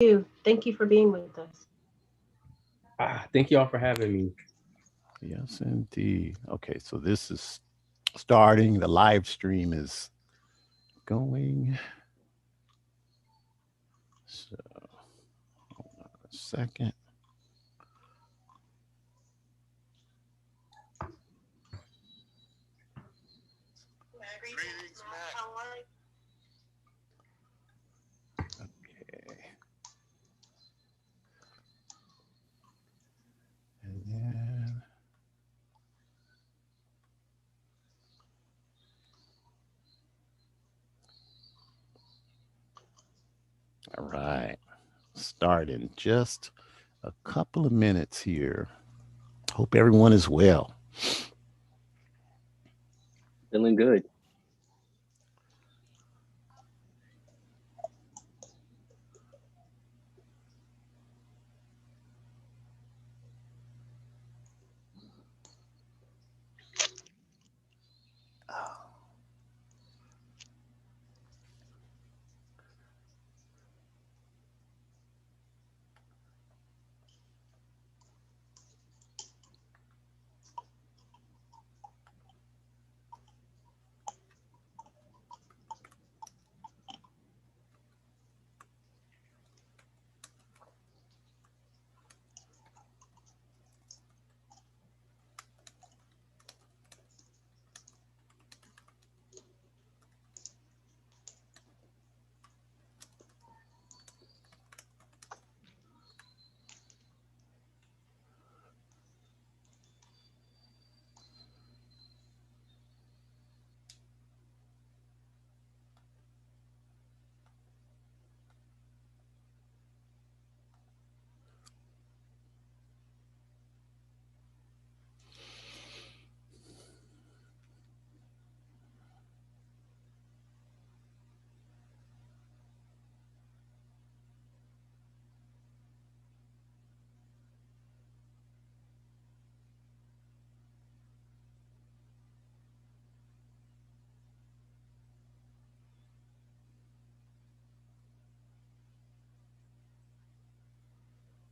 you. Thank you for being with us. Thank you all for having me. Yes, indeed. Okay, so this is starting. The live stream is going. So, hold on a second. Greetings, Matt. Okay. And then, all right. Start in just a couple of minutes here. Hope everyone is well. Feeling good.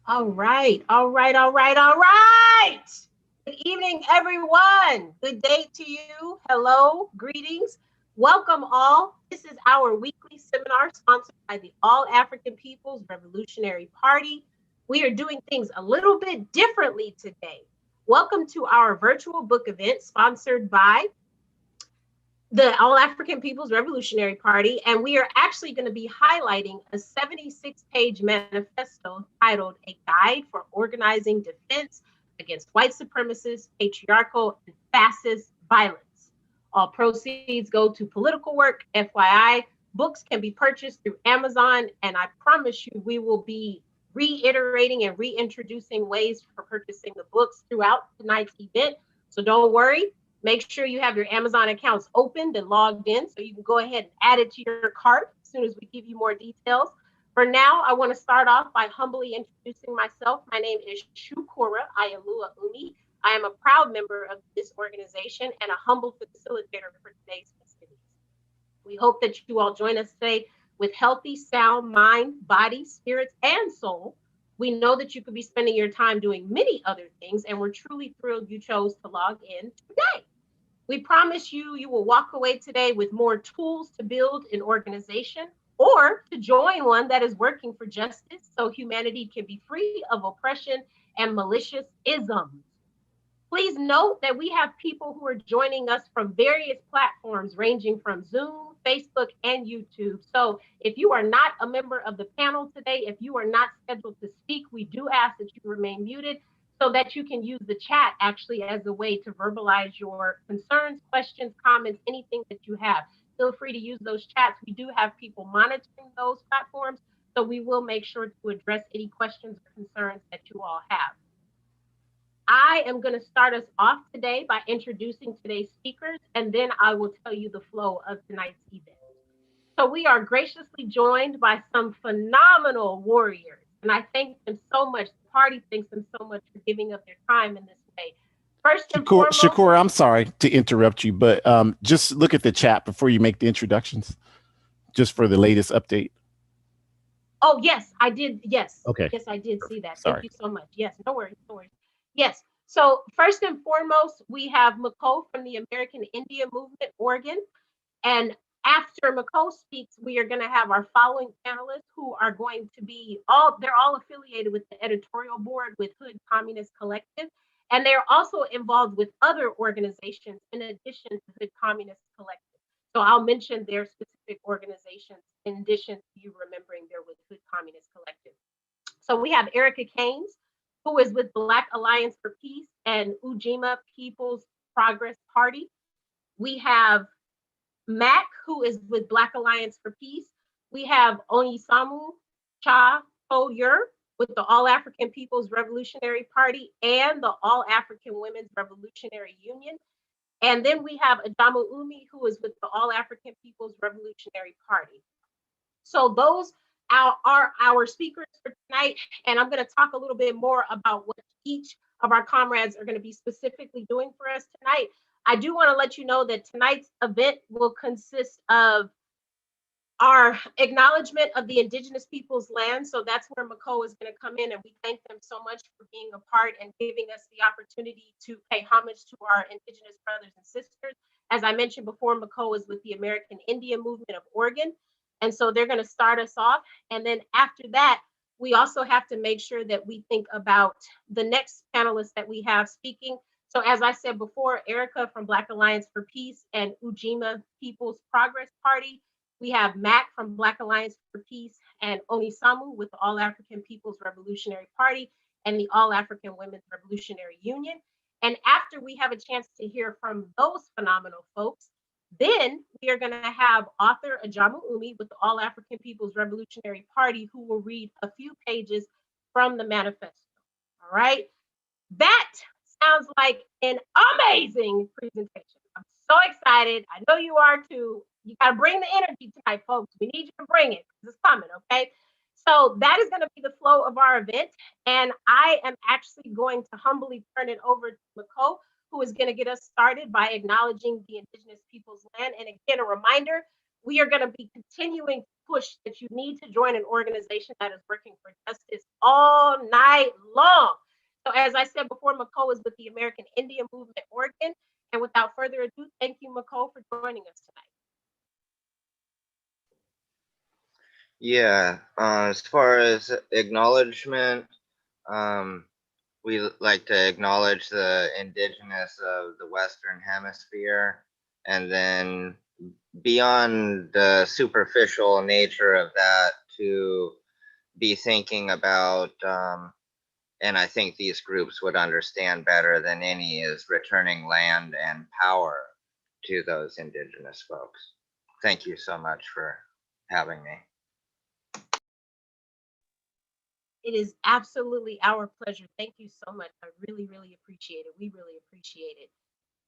All right, all right, all right, all right. Good evening, everyone. Good day to you. Hello, greetings. Welcome all. This is our weekly seminar sponsored by the All African People's Revolutionary Party. We are doing things a little bit differently today. Welcome to our virtual book event sponsored by the All African People's Revolutionary Party, and we are actually going to be highlighting a 76-page manifesto titled A Guide for Organizing Defense Against White Supremacist, Patriarchal, and Fascist Violence. All proceeds go to political work. FYI, books can be purchased through Amazon, and I promise you we will be reiterating and reintroducing ways for purchasing the books throughout tonight's event. So don't worry, make sure you have your Amazon accounts opened and logged in so you can go ahead and add it to your cart as soon as we give you more details. For now, I want to start off by humbly introducing myself. My name is Shukura Ayalua Umi. I am a proud member of this organization and a humble facilitator for today's festivities. We hope that you all join us today with healthy, sound mind, body, spirits, and soul. We know that you could be spending your time doing many other things, and we're truly thrilled you chose to log in today. We promise you will walk away today with more tools to build an organization or to join one that is working for justice so humanity can be free of oppression and malicious isms. Please note that we have people who are joining us from various platforms ranging from Zoom, Facebook, and YouTube. So if you are not a member of the panel today, if you are not scheduled to speak, we do ask that you remain muted so that you can use the chat actually as a way to verbalize your concerns, questions, comments, anything that you have. Feel free to use those chats. We do have people monitoring those platforms, so we will make sure to address any questions or concerns that you all have. I am going to start us off today by introducing today's speakers, and then I will tell you the flow of tonight's event. So we are graciously joined by some phenomenal warriors, and I thank them so much. The party thanks them so much for giving up their time in this way. First and foremost, Shakur, I'm sorry to interrupt you, but just look at the chat before you make the introductions, just for the latest update. Oh, yes, I did. Yes. Okay, Yes, I did see perfect. that. Thank Sorry. you so much. Yes, no worries, no worries. Yes. So first and foremost, we have McCall from the American Indian Movement, Oregon. And after McCall speaks, we are going to have our following panelists who are going to be they're all affiliated with the editorial board with Hood Communist Collective. And they're also involved with other organizations in addition to Hood Communist Collective. So I'll mention their specific organizations in addition to you remembering they're with Hood Communist Collective. So we have Erica Keynes, who is with Black Alliance for Peace and Ujima People's Progress Party. We have Mac, who is with Black Alliance for Peace. We have Onyisamu Cha Yer with the All African People's Revolutionary Party and the All African Women's Revolutionary Union. And then we have Adamu Umi, who is with the All African People's Revolutionary Party. So those are our speakers for tonight. And I'm going to talk a little bit more about what each of our comrades are going to be specifically doing for us tonight. I do want to let you know that tonight's event will consist of our acknowledgement of the indigenous people's land. So that's where Mako is going to come in, and we thank them so much for being a part and giving us the opportunity to pay homage to our indigenous brothers and sisters. As I mentioned before, Mako is with the American Indian Movement of Oregon. And so they're going to start us off. And then after that, we also have to make sure that we think about the next panelists that we have speaking. So as I said before, Erica from Black Alliance for Peace and Ujima People's Progress Party. We have Mac from Black Alliance for Peace and Onisamu with the All African People's Revolutionary Party and the All African Women's Revolutionary Union. And after we have a chance to hear from those phenomenal folks, then we are going to have author Ajamu Umi with the All African People's Revolutionary Party, who will read a few pages from the manifesto. All right. That sounds like an amazing presentation. I'm so excited. I know you are too. You got to bring the energy tonight, folks. We need you to bring it because it's coming, okay? So that is going to be the flow of our event. And I am actually going to humbly turn it over to Mako, who is going to get us started by acknowledging the indigenous people's land. And again, a reminder, we are going to be continuing to push that you need to join an organization that is working for justice all night long. So as I said before, Mako is with the American Indian Movement, Oregon. And without further ado, thank you, Mako, for joining us tonight. Yeah, as far as acknowledgement, we like to acknowledge the indigenous of the Western Hemisphere, and then beyond the superficial nature of that, to be thinking about, and I think these groups would understand better than any, is returning land and power to those indigenous folks. Thank you so much for having me. It is absolutely our pleasure. Thank you so much. I really, really appreciate it. We really appreciate it.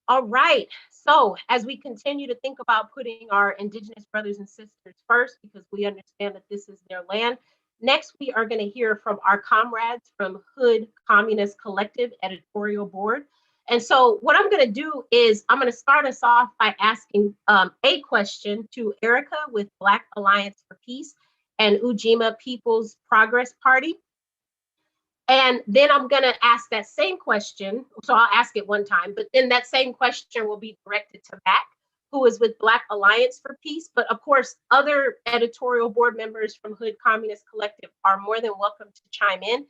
All right. So as we continue to think about putting our indigenous brothers and sisters first, because we understand that this is their land, next we are going to hear from our comrades from Hood Communist Collective editorial board. And so what I'm going to do is I'm going to start us off by asking a question to Erica with Black Alliance for Peace and Ujima People's Progress Party. And then I'm going to ask that same question. So I'll ask it one time, but then that same question will be directed to Mac, who is with Black Alliance for Peace. But of course, other editorial board members from Hood Communist Collective are more than welcome to chime in.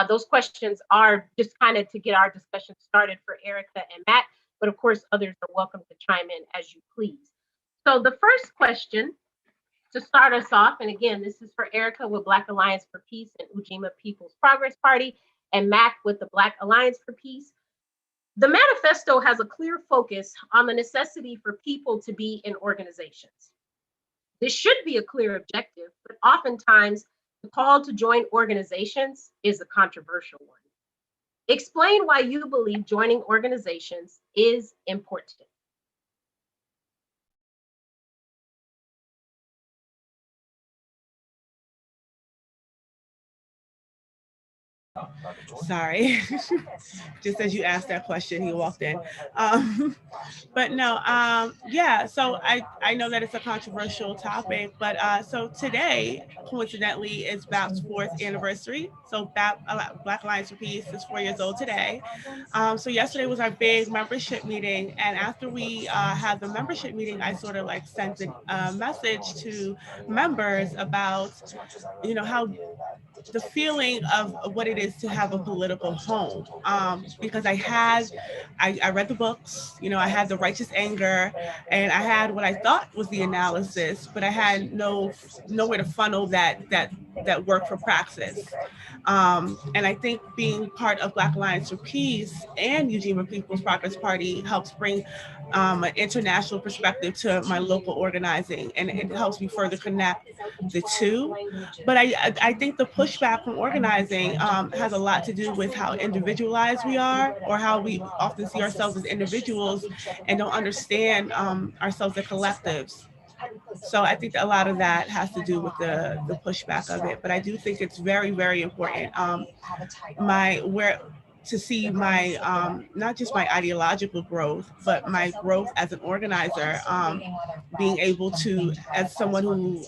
Those questions are just kind of to get our discussion started for Erica and Mac, but of course, others are welcome to chime in as you please. So the first question to start us off, and again, this is for Erica with Black Alliance for Peace and Ujima People's Progress Party, and Mac with the Black Alliance for Peace. The manifesto has a clear focus on the necessity for people to be in organizations. This should be a clear objective, but oftentimes the call to join organizations is a controversial one. Explain why you believe joining organizations is important. Sorry. Just as you asked that question, he walked in. Um, but no, yeah. So I know that it's a controversial topic, but so today, coincidentally, is BAP's fourth anniversary. So Black Alliance for Peace is 4 years old today. So yesterday was our big membership meeting, and after we had the membership meeting, I sort of like sent a message to members about, how the feeling of what it is to have a political home. Because I read the books, I had the righteous anger, and I had what I thought was the analysis, but I had nowhere to funnel that work for praxis. And I think being part of Black Alliance for Peace and Eugene People's Progress Party helps bring an international perspective to my local organizing, and it helps me further connect the two. But I think the pushback from organizing has a lot to do with how individualized we are, or how we often see ourselves as individuals and don't understand ourselves as collectives. So I think that a lot of that has to do with the pushback of it. But I do think it's very, very important. My where to see my not just my ideological growth, but my growth as an organizer. Being able to, as someone who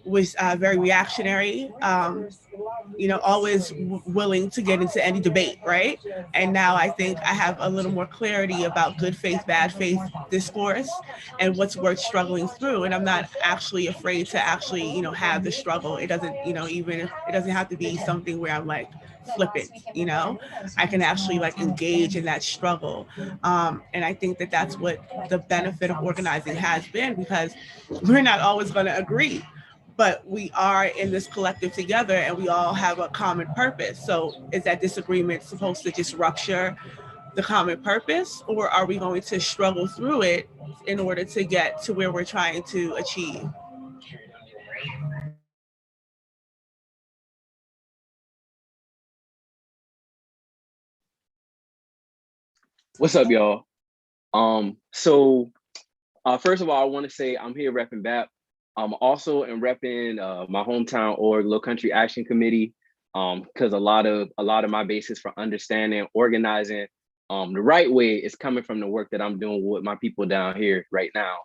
was very reactionary. Always willing to get into any debate, right? And now I think I have a little more clarity about good faith, bad faith discourse and what's worth struggling through. And I'm not actually afraid to actually, have the struggle. It doesn't, even if it doesn't have to be something where I'm like flippant, I can actually like engage in that struggle. And I think that that's what the benefit of organizing has been, because we're not always going to agree, but we are in this collective together and we all have a common purpose. So is that disagreement supposed to just rupture the common purpose, or are we going to struggle through it in order to get to where we're trying to achieve? What's up, y'all? First of all, I want to say I'm here repping BAP. I'm also in repping my hometown org, Low Country Action Committee, because a lot of my basis for understanding organizing the right way is coming from the work that I'm doing with my people down here right now.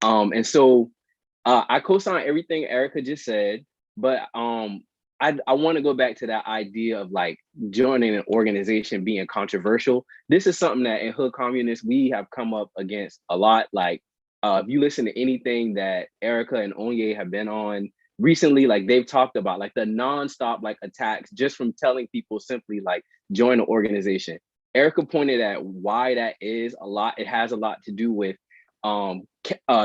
I co-sign everything Erica just said, but I want to go back to that idea of like joining an organization being controversial. This is something that in Hood Communists we have come up against a lot. Like if you listen to anything that Erica and Onye have been on recently, like they've talked about like the nonstop like attacks just from telling people simply like join the organization. Erica pointed at why that is a lot. It has a lot to do with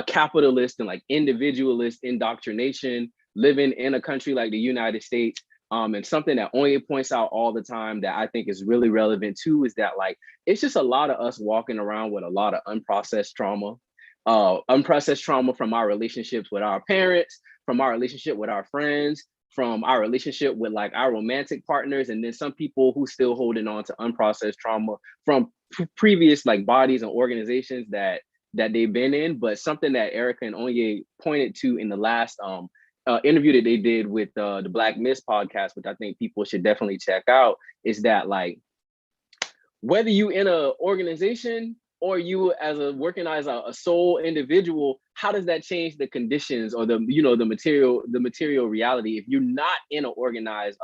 capitalist and like individualist indoctrination living in a country like the United States. And something that Onye points out all the time that I think is really relevant too is that like it's just a lot of us walking around with a lot of unprocessed trauma from our relationships with our parents, from our relationship with our friends, from our relationship with like our romantic partners, and then some people who still holding on to unprocessed trauma from previous like bodies and organizations that they've been in. But something that Erica and Onye pointed to in the last interview that they did with the Black Mist podcast, which I think people should definitely check out, is that like whether you in an organization or you as a working as a sole individual, how does that change the conditions or the material reality if you're not in an organized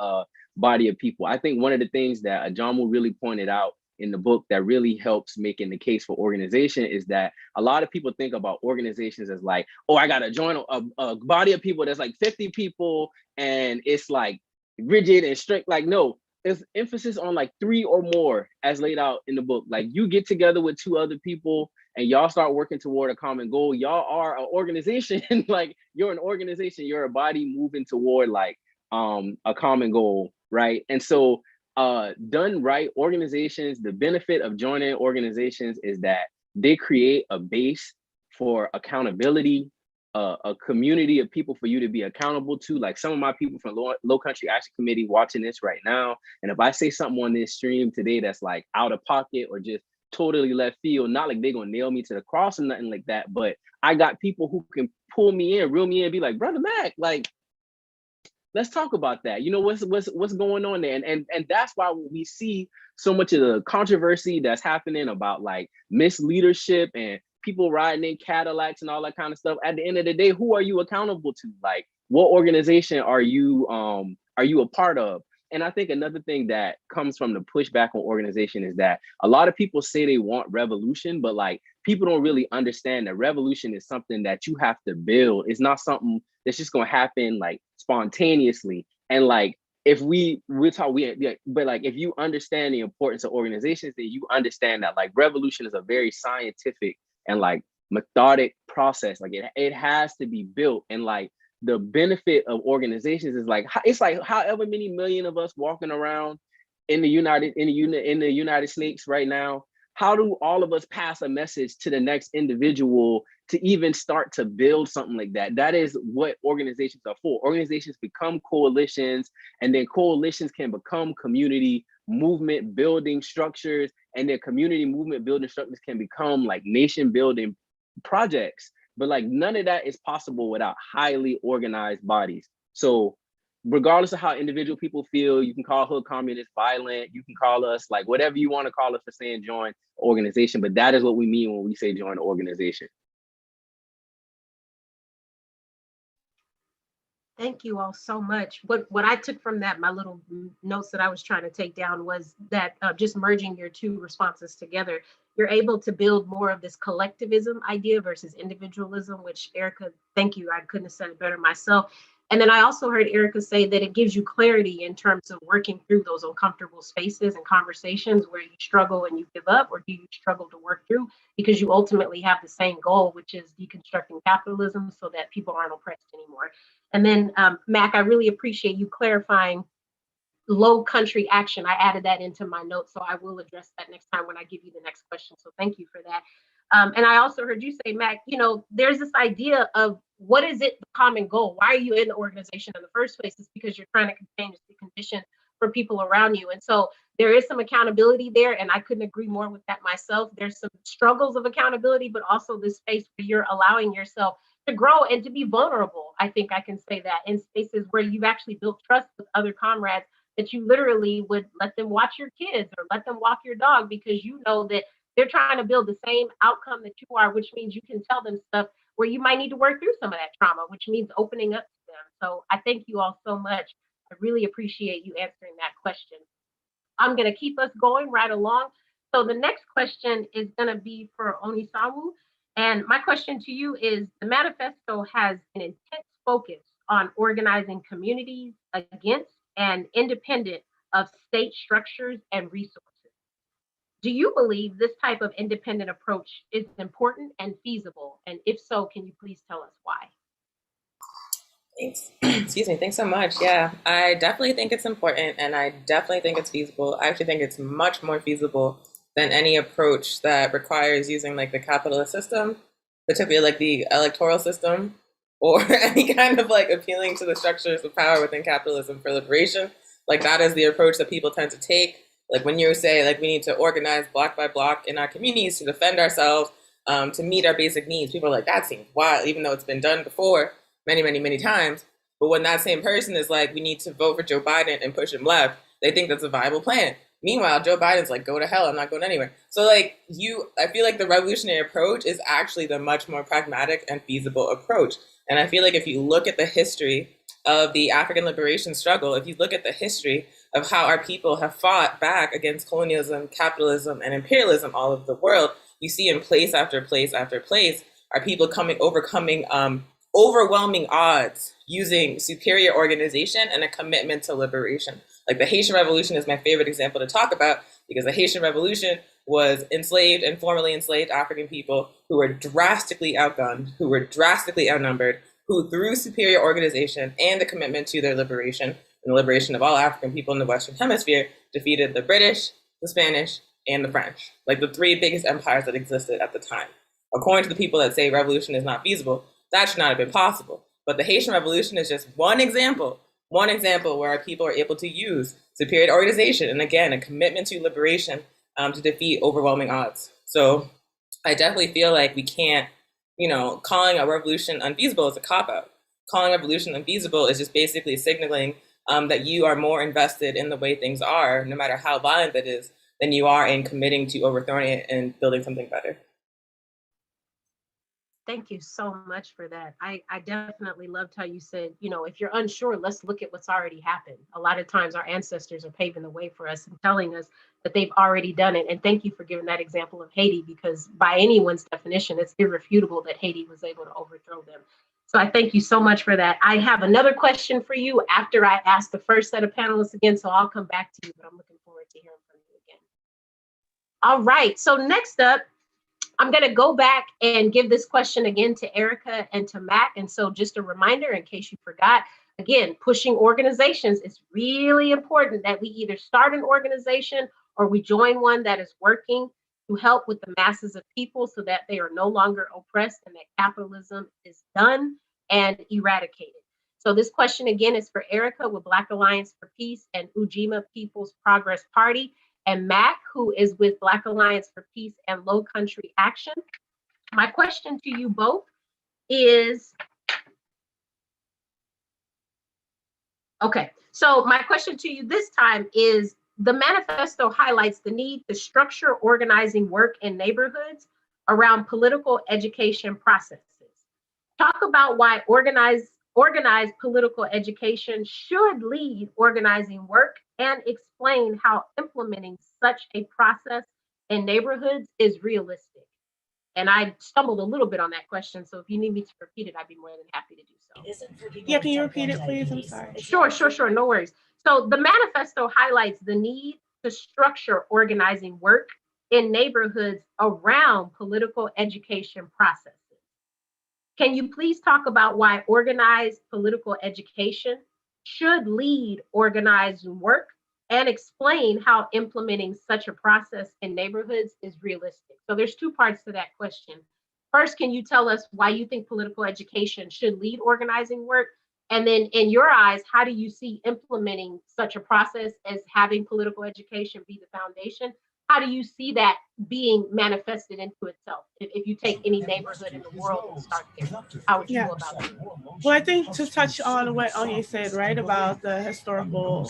body of people? I think one of the things that Ajamu really pointed out in the book that really helps making the case for organization is that a lot of people think about organizations as like, oh, I gotta join a body of people that's like 50 people and it's like rigid and strict. Like, no, there's emphasis on like 3 or more as laid out in the book. Like you get together with 2 other people and y'all start working toward a common goal. Y'all are an organization. Like you're an organization, you're a body moving toward like a common goal, right? And so done right, organizations, the benefit of joining organizations is that they create a base for accountability, a community of people for you to be accountable to. Like some of my people from Low Country Action Committee watching this right now, and if I say something on this stream today that's like out of pocket or just totally left field, not like they're gonna nail me to the cross or nothing like that, but I got people who can pull me in, reel me in, be like, Brother Mac, like let's talk about that. You know, what's going on there, and that's why we see so much of the controversy that's happening about like misleadership and people riding in Cadillacs and all that kind of stuff. At the end of the day, who are you accountable to? Like, what organization are you a part of? And I think another thing that comes from the pushback on organization is that a lot of people say they want revolution, but like people don't really understand that revolution is something that you have to build. It's not something that's just going to happen like spontaneously. And like if but like if you understand the importance of organizations, then you understand that like revolution is a very scientific and like methodic process. Like it has to be built, and like the benefit of organizations is like it's like however many million of us walking around in the United States right now. How do all of us pass a message to the next individual to even start to build something like that? That is what organizations are for. Organizations become coalitions, and then coalitions can become community movement building structures, and then community movement building structures can become like nation building projects. But like none of that is possible without highly organized bodies. So regardless of how individual people feel, you can call hood communists violent, you can call us like whatever you want to call us for saying join organization, but that is what we mean when we say join the organization. Thank you all so much. What I took from that, my little notes that I was trying to take down, was that just merging your two responses together, you're able to build more of this collectivism idea versus individualism, which Erica, thank you. I couldn't have said it better myself. And then I also heard Erica say that it gives you clarity in terms of working through those uncomfortable spaces and conversations where you struggle and you give up, or do you struggle to work through because you ultimately have the same goal, which is deconstructing capitalism so that people aren't oppressed anymore. And then, Mac, I really appreciate you clarifying low country action. I added that into my notes, so I will address that next time when I give you the next question. So thank you for that. And I also heard you say, Mac, you know, there's this idea of what is it, the common goal? Why are you in the organization in the first place? It's because you're trying to change the condition for people around you. And so there is some accountability there, and I couldn't agree more with that myself. There's some struggles of accountability, but also this space where you're allowing yourself to grow and to be vulnerable. I think I can say that in spaces where you've actually built trust with other comrades, that you literally would let them watch your kids or let them walk your dog because you know that they're trying to build the same outcome that you are, which means you can tell them stuff where you might need to work through some of that trauma, which means opening up to them. So I thank you all so much. I really appreciate you answering that question. I'm going to keep us going right along. So the next question is going to be for Onisamu. And my question to you is, the manifesto has an intense focus on organizing communities against and independent of state structures and resources. Do you believe this type of independent approach is important and feasible? And if so, can you please tell us why? Thanks. Excuse me. Thanks so much. Yeah, I definitely think it's important, and I definitely think it's feasible. I actually think it's much more feasible than any approach that requires using like the capitalist system, particularly like the electoral system, or any kind of like appealing to the structures of power within capitalism for liberation. Like that is the approach that people tend to take. Like when you say like we need to organize block by block in our communities to defend ourselves, to meet our basic needs, people are like, that seems wild, even though it's been done before many, many, many times. But when that same person is like, we need to vote for Joe Biden and push him left, they think that's a viable plan. Meanwhile, Joe Biden's like, go to hell, I'm not going anywhere. So like I feel like the revolutionary approach is actually the much more pragmatic and feasible approach. And I feel like if you look at the history of the African liberation struggle, if you look at the history of how our people have fought back against colonialism, capitalism, and imperialism all over the world, you see in place after place after place, our people overcoming overwhelming odds using superior organization and a commitment to liberation. Like the Haitian Revolution is my favorite example to talk about, because the Haitian Revolution was enslaved and formerly enslaved African people who were drastically outgunned, who were drastically outnumbered, who through superior organization and the commitment to their liberation and the liberation of all African people in the Western Hemisphere defeated the British, the Spanish, and the French, like the three biggest empires that existed at the time. According to the people that say revolution is not feasible, that should not have been possible. But the Haitian Revolution is just one example where our people are able to use superior organization and, again, a commitment to liberation to defeat overwhelming odds. So I definitely feel like we can't, calling a revolution unfeasible is a cop-out. calling revolution unfeasible is just basically signaling that you are more invested in the way things are, no matter how violent it is, than you are in committing to overthrowing it and building something better. Thank you so much for that. I definitely loved how you said, if you're unsure, let's look at what's already happened. A lot of times our ancestors are paving the way for us and telling us that they've already done it. And thank you for giving that example of Haiti, because by anyone's definition, it's irrefutable that Haiti was able to overthrow them. So I thank you so much for that. I have another question for you after I ask the first set of panelists again, so I'll come back to you, but I'm looking forward to hearing from you again. All right, so next up, I'm going to go back and give this question again to Erica and to Matt. And so just a reminder, in case you forgot, again, pushing organizations, it's really important that we either start an organization or we join one that is working to help with the masses of people so that they are no longer oppressed and that capitalism is done and eradicated. So this question again is for Erica with Black Alliance for Peace and Ujima People's Progress Party, and Matt, who is with Black Alliance for Peace and Low Country Action. My question to you both is, okay, so my question to you this time is, the manifesto highlights the need to structure organizing work in neighborhoods around political education processes. Talk about why organized political education should lead organizing work, and explain how implementing such a process in neighborhoods is realistic. And I stumbled a little bit on that question, so if you need me to repeat it, I'd be more than happy to do so. Yeah, can you repeat it, please? I'm sorry. Sure, no worries. So the manifesto highlights the need to structure organizing work in neighborhoods around political education processes. Can you please talk about why organized political education should lead organized work, and explain how implementing such a process in neighborhoods is realistic? So there's two parts to that question. First, can you tell us why you think political education should lead organizing work? And then in your eyes, how do you see implementing such a process as having political education be the foundation? How do you see that being manifested into itself? If you take any neighborhood in the world and start there, how would you go about it? Well, I think to touch on what Onye said, right, about the historical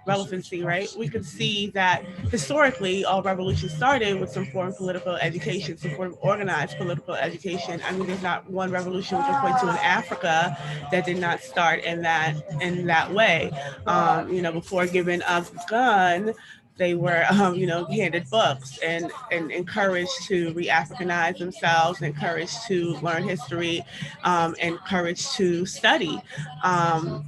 relevancy, right, we could see that historically all revolutions started with some form of political education, some form of organized political education. I mean, there's not one revolution we can point to in Africa that did not start in that way. Before giving us a gun, they were, handed books and encouraged to re-Africanize themselves, encouraged to learn history, encouraged to study. And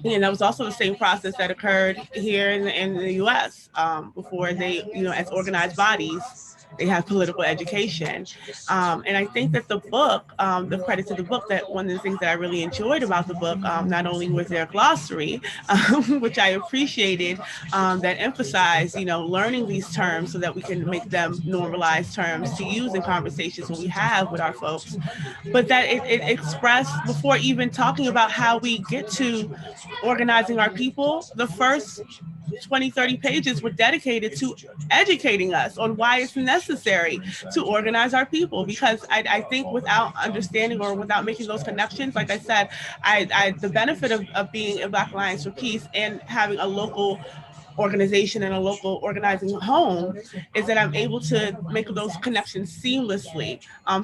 that was also the same process that occurred here in the U.S. Before they, as organized bodies, they have political education. And I think that the book, the credit to the book, that one of the things that I really enjoyed about the book, not only was their glossary, which I appreciated, that emphasized, learning these terms so that we can make them normalized terms to use in conversations when we have with our folks, but that it expressed, before even talking about how we get to organizing our people, the first 20, 30 pages were dedicated to educating us on why it's necessary to organize our people. Because I think without understanding or without making those connections, like I said, the benefit of being in Black Alliance for Peace and having a local organization and a local organizing home is that I'm able to make those connections seamlessly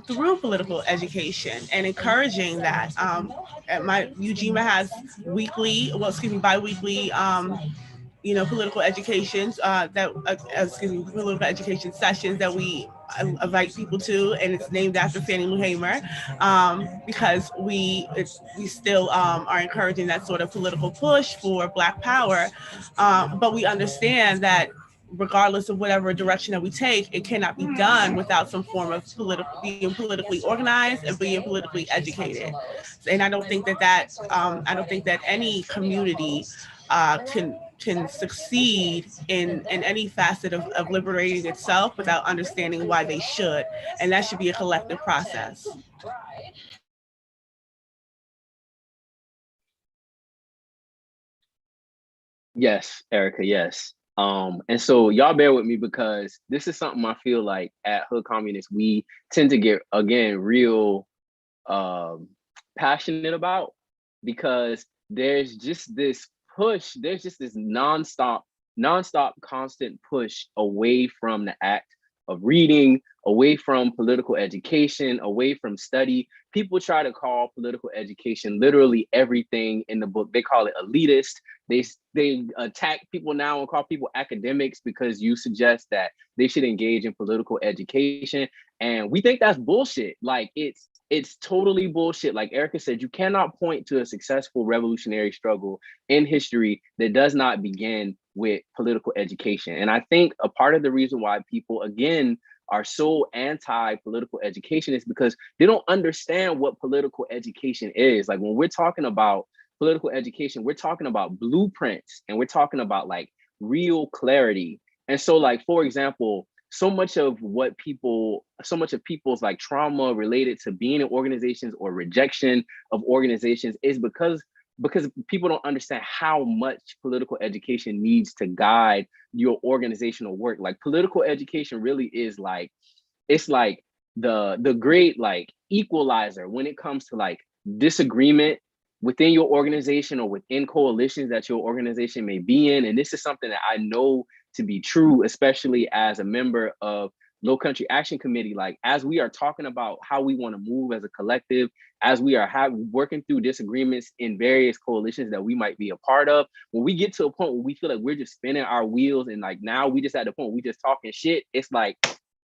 through political education and encouraging that. My Ujima has bi-weekly political educations political education sessions that we invite people to, and it's named after Fannie Lou Hamer, because we still are encouraging that sort of political push for Black power, but we understand that regardless of whatever direction that we take, it cannot be done without some form of being politically organized and being politically educated. And I don't think that any community can succeed in any facet of liberating itself without understanding why they should. And that should be a collective process. Yes, Erica, yes. And so y'all bear with me, because this is something I feel like at Hood Communists we tend to get, again, real passionate about. because there's just this push, there's just this nonstop, constant push away from the act of reading, away from political education, away from study. People try to call political education literally everything in the book. They call it elitist. They attack people now and call people academics because you suggest that they should engage in political education. And we think that's bullshit. Like it's totally bullshit. Like Erica said, you cannot point to a successful revolutionary struggle in history that does not begin with political education. And I think a part of the reason why people, again, are so anti-political education is because they don't understand what political education is. Like when we're talking about political education, we're talking about blueprints and we're talking about like real clarity. And so like, for example, so much of people's like trauma related to being in organizations or rejection of organizations is because people don't understand how much political education needs to guide your organizational work. Like political education really is like, it's like the great like equalizer when it comes to like disagreement within your organization or within coalitions that your organization may be in. And this is something that I know to be true, especially as a member of Low Country Action Committee. Like as we are talking about how we want to move as a collective, as we are working through disagreements in various coalitions that we might be a part of, when we get to a point where we feel like we're just spinning our wheels and like now we just at the point we just talking shit, it's like,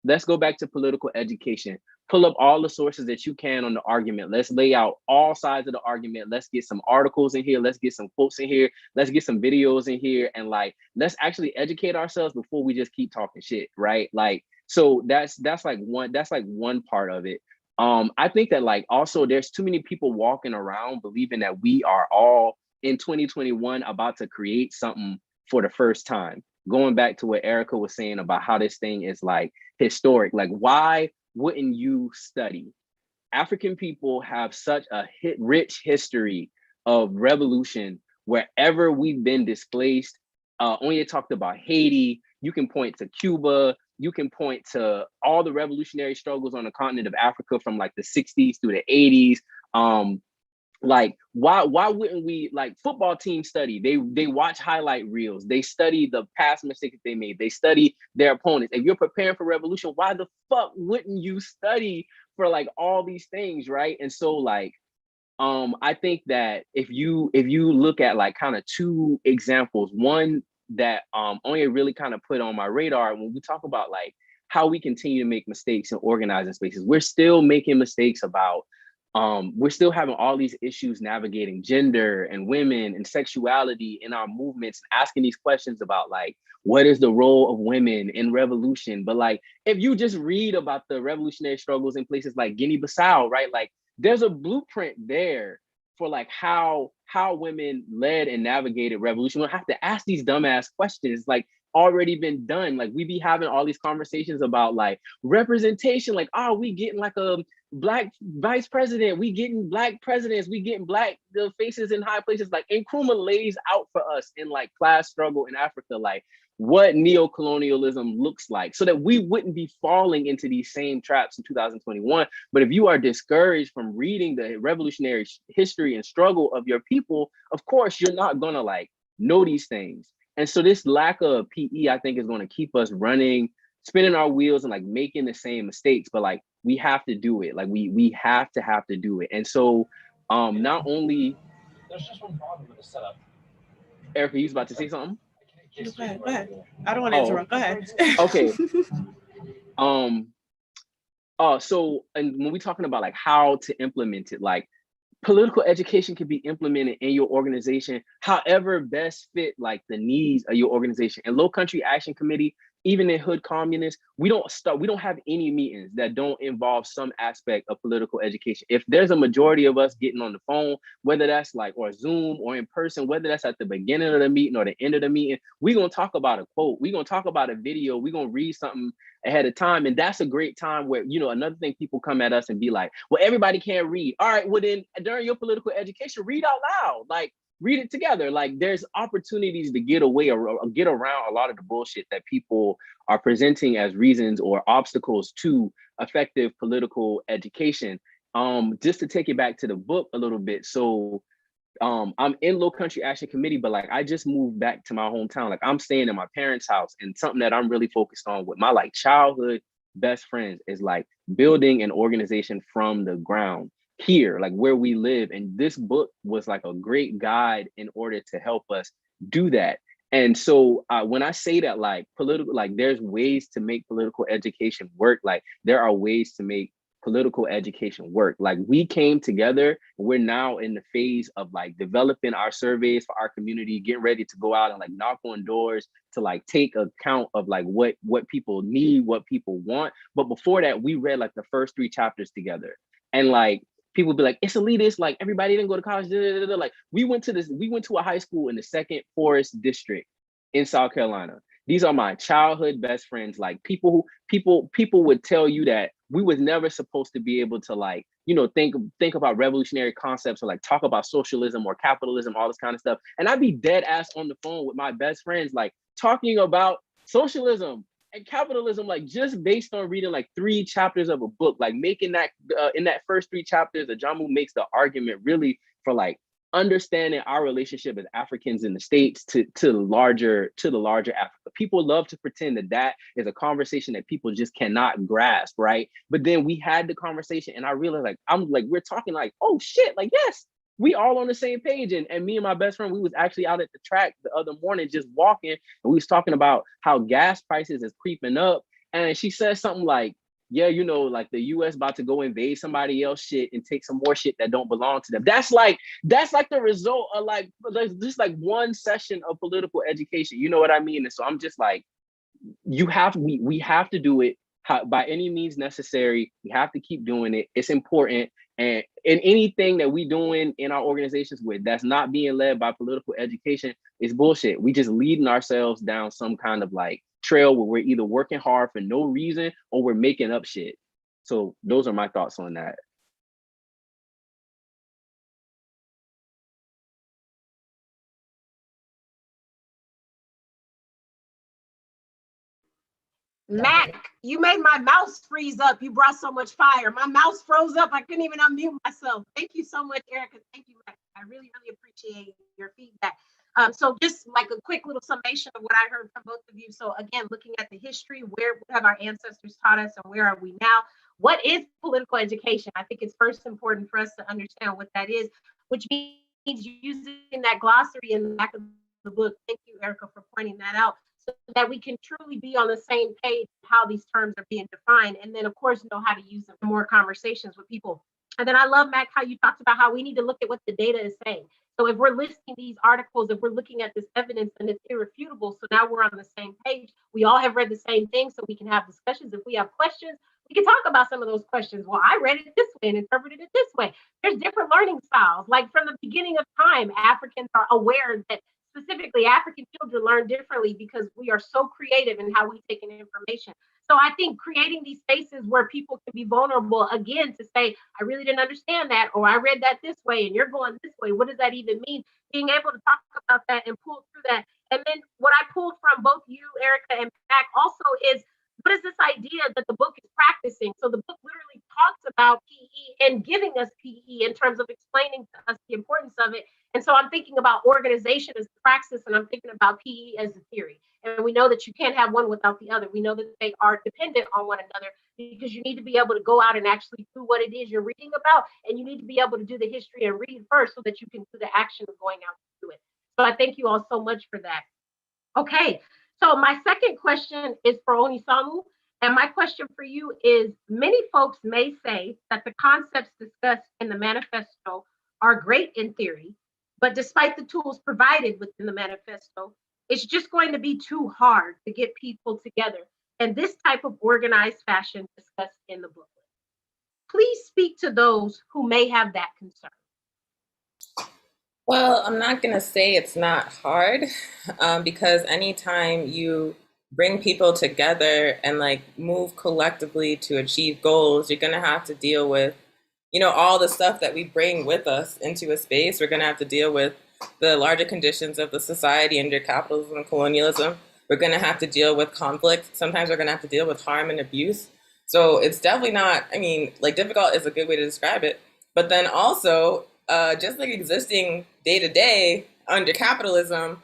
let's go back to political education. Pull up all the sources that you can on the argument. Let's lay out all sides of the argument. Let's get some articles in here. Let's get some quotes in here. Let's get some videos in here. And like, let's actually educate ourselves before we just keep talking shit, right? Like, so that's like one part of it. I think that like also there's too many people walking around believing that we are all in 2021 about to create something for the first time. Going back to what Erica was saying about how this thing is like historic, like why wouldn't you study? African people have such a rich history of revolution wherever we've been displaced. Onya talked about Haiti. You can point to Cuba. You can point to all the revolutionary struggles on the continent of Africa from like the 60s through the 80s. Like why wouldn't we, like football teams study, they watch highlight reels, they study the past mistakes they made, they study their opponents. If you're preparing for revolution, why the fuck wouldn't you study for like all these things, right? And so like I think that if you look at like kind of two examples, one that only really kind of put on my radar when we talk about like how we continue to make mistakes in organizing spaces, we're still making mistakes about we're still having all these issues navigating gender and women and sexuality in our movements, asking these questions about like, what is the role of women in revolution? But like, if you just read about the revolutionary struggles in places like Guinea-Bissau, right? Like there's a blueprint there for like how women led and navigated revolution. We don't have to ask these dumbass questions. Like already been done. Like we be having all these conversations about like representation, like, oh, we getting like a Black vice president, we getting Black presidents, we getting Black faces in high places. Like Nkrumah lays out for us in like class struggle in Africa, like what neo-colonialism looks like, so that we wouldn't be falling into these same traps in 2021. But if you are discouraged from reading the revolutionary history and struggle of your people, of course you're not gonna like know these things. And so this lack of PE, I think, is going to keep us running, spinning our wheels and like making the same mistakes. But like we have to do it. Like we have to do it. And so not only there's just one problem with the setup. Erica, you was about to say something? Go ahead. I don't want to interrupt. Go ahead. Okay. So and when we're talking about like how to implement it, like political education can be implemented in your organization however best fit like the needs of your organization. And Low Country Action Committee, even in Hood Communists, we don't have any meetings that don't involve some aspect of political education. If there's a majority of us getting on the phone, whether that's like or Zoom or in person, whether that's at the beginning of the meeting or the end of the meeting, we're gonna talk about a quote, we're gonna talk about a video, we're gonna read something ahead of time. And that's a great time where, you know, another thing, people come at us and be like, well, everybody can't read. All right, well then during your political education, read out loud, like read it together. Like there's opportunities to get away or get around a lot of the bullshit that people are presenting as reasons or obstacles to effective political education. Just to take it back to the book a little bit. So I'm in Low Country Action Committee, but like I just moved back to my hometown. Like I'm staying in my parents' house, and something that I'm really focused on with my like childhood best friends is like building an organization from the ground here, like where we live. And this book was like a great guide in order to help us do that. And so when I say that like political, like there's ways to make political education work, like there are ways to make political education work. Like we came together, we're now in the phase of like developing our surveys for our community, getting ready to go out and like knock on doors to like take account of like what people need, what people want. But before that, we read like the first 3 chapters together. And like people be like, it's elitist, like everybody didn't go to college. Like we went to a high school in the 2nd Forest District in South Carolina. These are my childhood best friends. Like people would tell you that we was never supposed to be able to like, you know, think about revolutionary concepts or like talk about socialism or capitalism, all this kind of stuff. And I'd be dead ass on the phone with my best friends, like talking about socialism and capitalism, like just based on reading like 3 chapters of a book, like making that in that first 3 chapters, Ajamu makes the argument really for like understanding our relationship as Africans in the States to the larger Africa. People love to pretend that is a conversation that people just cannot grasp, right? But then we had the conversation and I realized like, I'm like, we're talking like, oh shit, like, yes, we all on the same page. And me and my best friend, we was actually out at the track the other morning just walking, and we was talking about how gas prices is creeping up. And she said something like, yeah, you know, like the US about to go invade somebody else shit and take some more shit that don't belong to them. That's like the result of like just like one session of political education. You know what I mean? And so I'm just like, we have to do it by any means necessary. We have to keep doing it. It's important. And in anything that we doing in our organizations with that's not being led by political education is bullshit. We just leading ourselves down some kind of like trail where we're either working hard for no reason or we're making up shit. So those are my thoughts on that. Mac, you made my mouse freeze up. You brought so much fire. My mouse froze up. I couldn't even unmute myself. Thank you so much, Erica. Thank you, Mac. I really, really appreciate your feedback. So just like a quick little summation of what I heard from both of you. So again, looking at the history, where have our ancestors taught us and where are we now? What is political education? I think it's first important for us to understand what that is, which means using that glossary in the back of the book. Thank you, Erica, for pointing that out, so that we can truly be on the same page how these terms are being defined, and then of course know how to use them in more conversations with people. And then I love, Mac, how you talked about how we need to look at what the data is saying. So if we're listing these articles, if we're looking at this evidence and it's irrefutable, so now we're on the same page. We all have read the same thing, so we can have discussions. If we have questions, we can talk about some of those questions. Well, I read it this way and interpreted it this way. There's different learning styles. Like from the beginning of time, Africans are aware that specifically African children learn differently because we are so creative in how we take in information. So I think creating these spaces where people can be vulnerable again to say, I really didn't understand that, or I read that this way and you're going this way. What does that even mean? Being able to talk about that and pull through that. And then what I pulled from both you, Erica, and Mac also is, what is this idea that the book is practicing? So the book literally talks about PE and giving us PE in terms of explaining to us the importance of it. And so I'm thinking about organization as the praxis, and I'm thinking about PE as the theory. And we know that you can't have one without the other. We know that they are dependent on one another because you need to be able to go out and actually do what it is you're reading about. And you need to be able to do the history and read first so that you can do the action of going out to do it. So I thank you all so much for that. Okay, so my second question is for Onisamu. And my question for you is, many folks may say that the concepts discussed in the manifesto are great in theory, but despite the tools provided within the manifesto, it's just going to be too hard to get people together in this type of organized fashion discussed in the booklet. Please speak to those who may have that concern. Well, I'm not going to say it's not hard because anytime you bring people together and like move collectively to achieve goals, you're going to have to deal with, you know, all the stuff that we bring with us into a space. We're going to have to deal with the larger conditions of the society under capitalism and colonialism. We're going to have to deal with conflict. Sometimes we're going to have to deal with harm and abuse. So it's definitely not, I mean, like difficult is a good way to describe it. But then also, just like existing day to day under capitalism,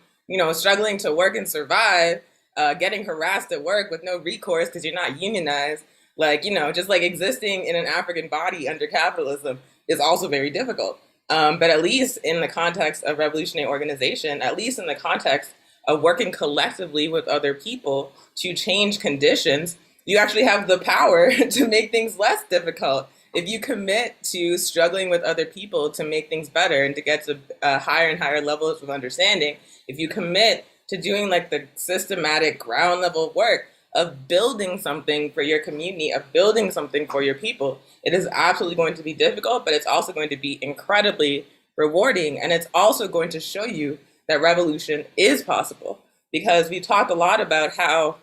struggling to work and survive, getting harassed at work with no recourse because you're not unionized, just like existing in an African body under capitalism is also very difficult. But at least in the context of revolutionary organization, at least in the context of working collectively with other people to change conditions, you actually have the power to make things less difficult. If you commit to struggling with other people to make things better and to get to higher and higher levels of understanding, if you commit to doing like the systematic ground level work of building something for your community, of building something for your people, it is absolutely going to be difficult, but it's also going to be incredibly rewarding. And it's also going to show you that revolution is possible, because we talk a lot about how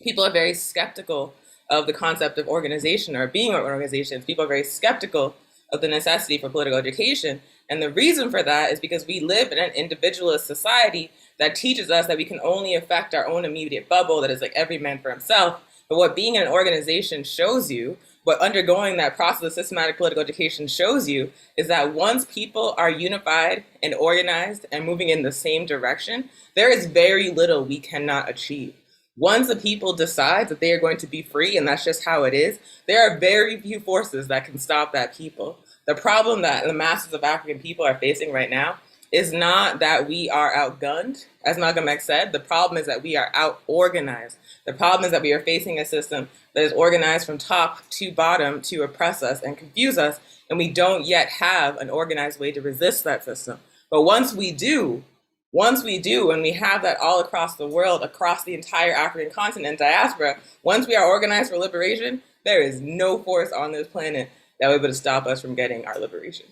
people are very skeptical of the concept of organization or being organizations. People are very skeptical of the necessity for political education. And the reason for that is because we live in an individualist society that teaches us that we can only affect our own immediate bubble, that is like every man for himself. But what being in an organization shows you, what undergoing that process of systematic political education shows you, is that once people are unified and organized and moving in the same direction, there is very little we cannot achieve. Once the people decide that they are going to be free and that's just how it is, there are very few forces that can stop that people. The problem that the masses of African people are facing right now is not that we are outgunned, as Malcolm X said. The problem is that we are out-organized. The problem is that we are facing a system that is organized from top to bottom to oppress us and confuse us, and we don't yet have an organized way to resist that system. But once we do, and we have that all across the world, across the entire African continent diaspora, once we are organized for liberation, there is no force on this planet that will be able to stop us from getting our liberation.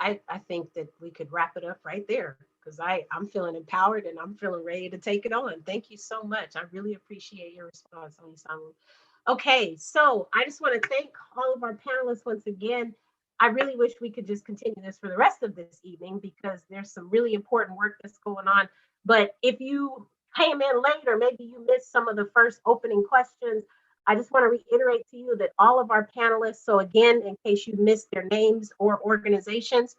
I think that we could wrap it up right there, because I'm feeling empowered and I'm feeling ready to take it on. Thank you so much. I really appreciate your response, Onisamu. Okay, so I just want to thank all of our panelists once again. I really wish we could just continue this for the rest of this evening, because there's some really important work that's going on. But if you came in late, or maybe you missed some of the first opening questions, I just want to reiterate to you that all of our panelists, so again, in case you missed their names or organizations,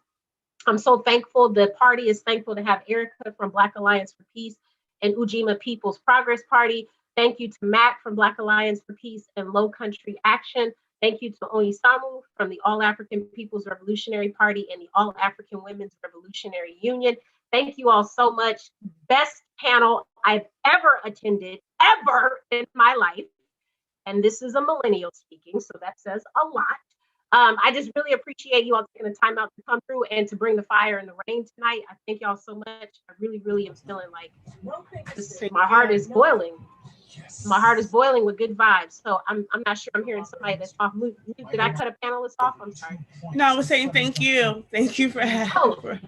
I'm so thankful. The party is thankful to have Erica from Black Alliance for Peace and Ujima People's Progress Party. Thank you to Matt from Black Alliance for Peace and Low Country Action. Thank you to Onisamu from the All African People's Revolutionary Party and the All African Women's Revolutionary Union. Thank you all so much. Best panel I've ever attended, ever in my life. And this is a millennial speaking, so that says a lot. I just really appreciate you all taking the time out to come through and to bring the fire and the rain tonight. I thank y'all so much. I really, really am feeling like my heart is boiling. My heart is boiling with good vibes. So I'm not sure I'm hearing somebody that's off mute. Did I cut a panelist off? I'm sorry. No, I was saying thank you. Thank you for having. Of course,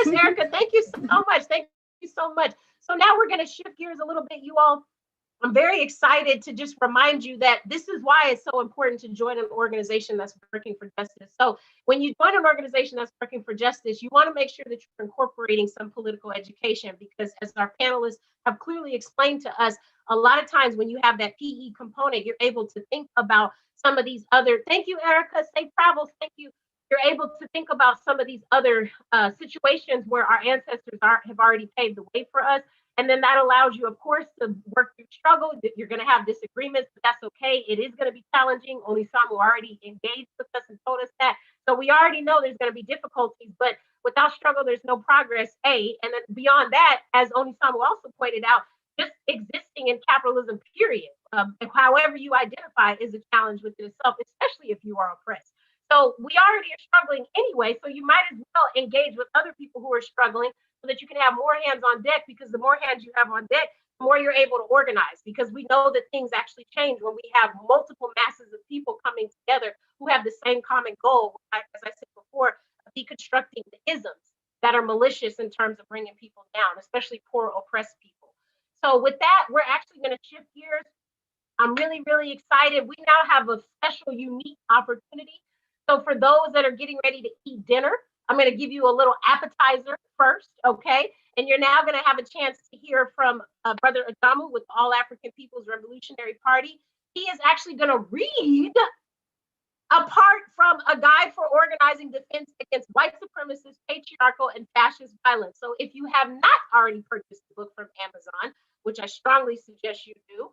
Erica. Thank you so much. Thank you so much. So now we're going to shift gears a little bit, you all. I'm very excited to just remind you that this is why it's so important to join an organization that's working for justice. So when you join an organization that's working for justice, you want to make sure that you're incorporating some political education, because as our panelists have clearly explained to us, a lot of times when you have that PE component, you're able to think about some of these other, thank you, Erica, safe travels, thank you. You're able to think about some of these other situations where our ancestors have already paved the way for us. And then that allows you, of course, to work through struggle. You're going to have disagreements, but that's okay. It is going to be challenging. Onisamu already engaged with us and told us that. So we already know there's going to be difficulties, but without struggle, there's no progress, A. And then beyond that, as Onisamu also pointed out, just existing in capitalism, period, however you identify, is a challenge within itself, especially if you are oppressed. So we already are struggling anyway, so you might as well engage with other people who are struggling, so that you can have more hands on deck, because the more hands you have on deck, the more you're able to organize, because we know that things actually change when we have multiple masses of people coming together who have the same common goal, as I said before, of deconstructing the isms that are malicious in terms of bringing people down, especially poor oppressed people. So with that, we're actually going to shift gears. I'm really, really excited. We now have a special, unique opportunity. So for those that are getting ready to eat dinner, I'm going to give you a little appetizer first, okay? And you're now going to have a chance to hear from Brother Adamu with the All African People's Revolutionary Party. He is actually going to read Apart from a guide for organizing defense against white supremacist, patriarchal, and fascist violence. So if you have not already purchased the book from Amazon, which I strongly suggest you do,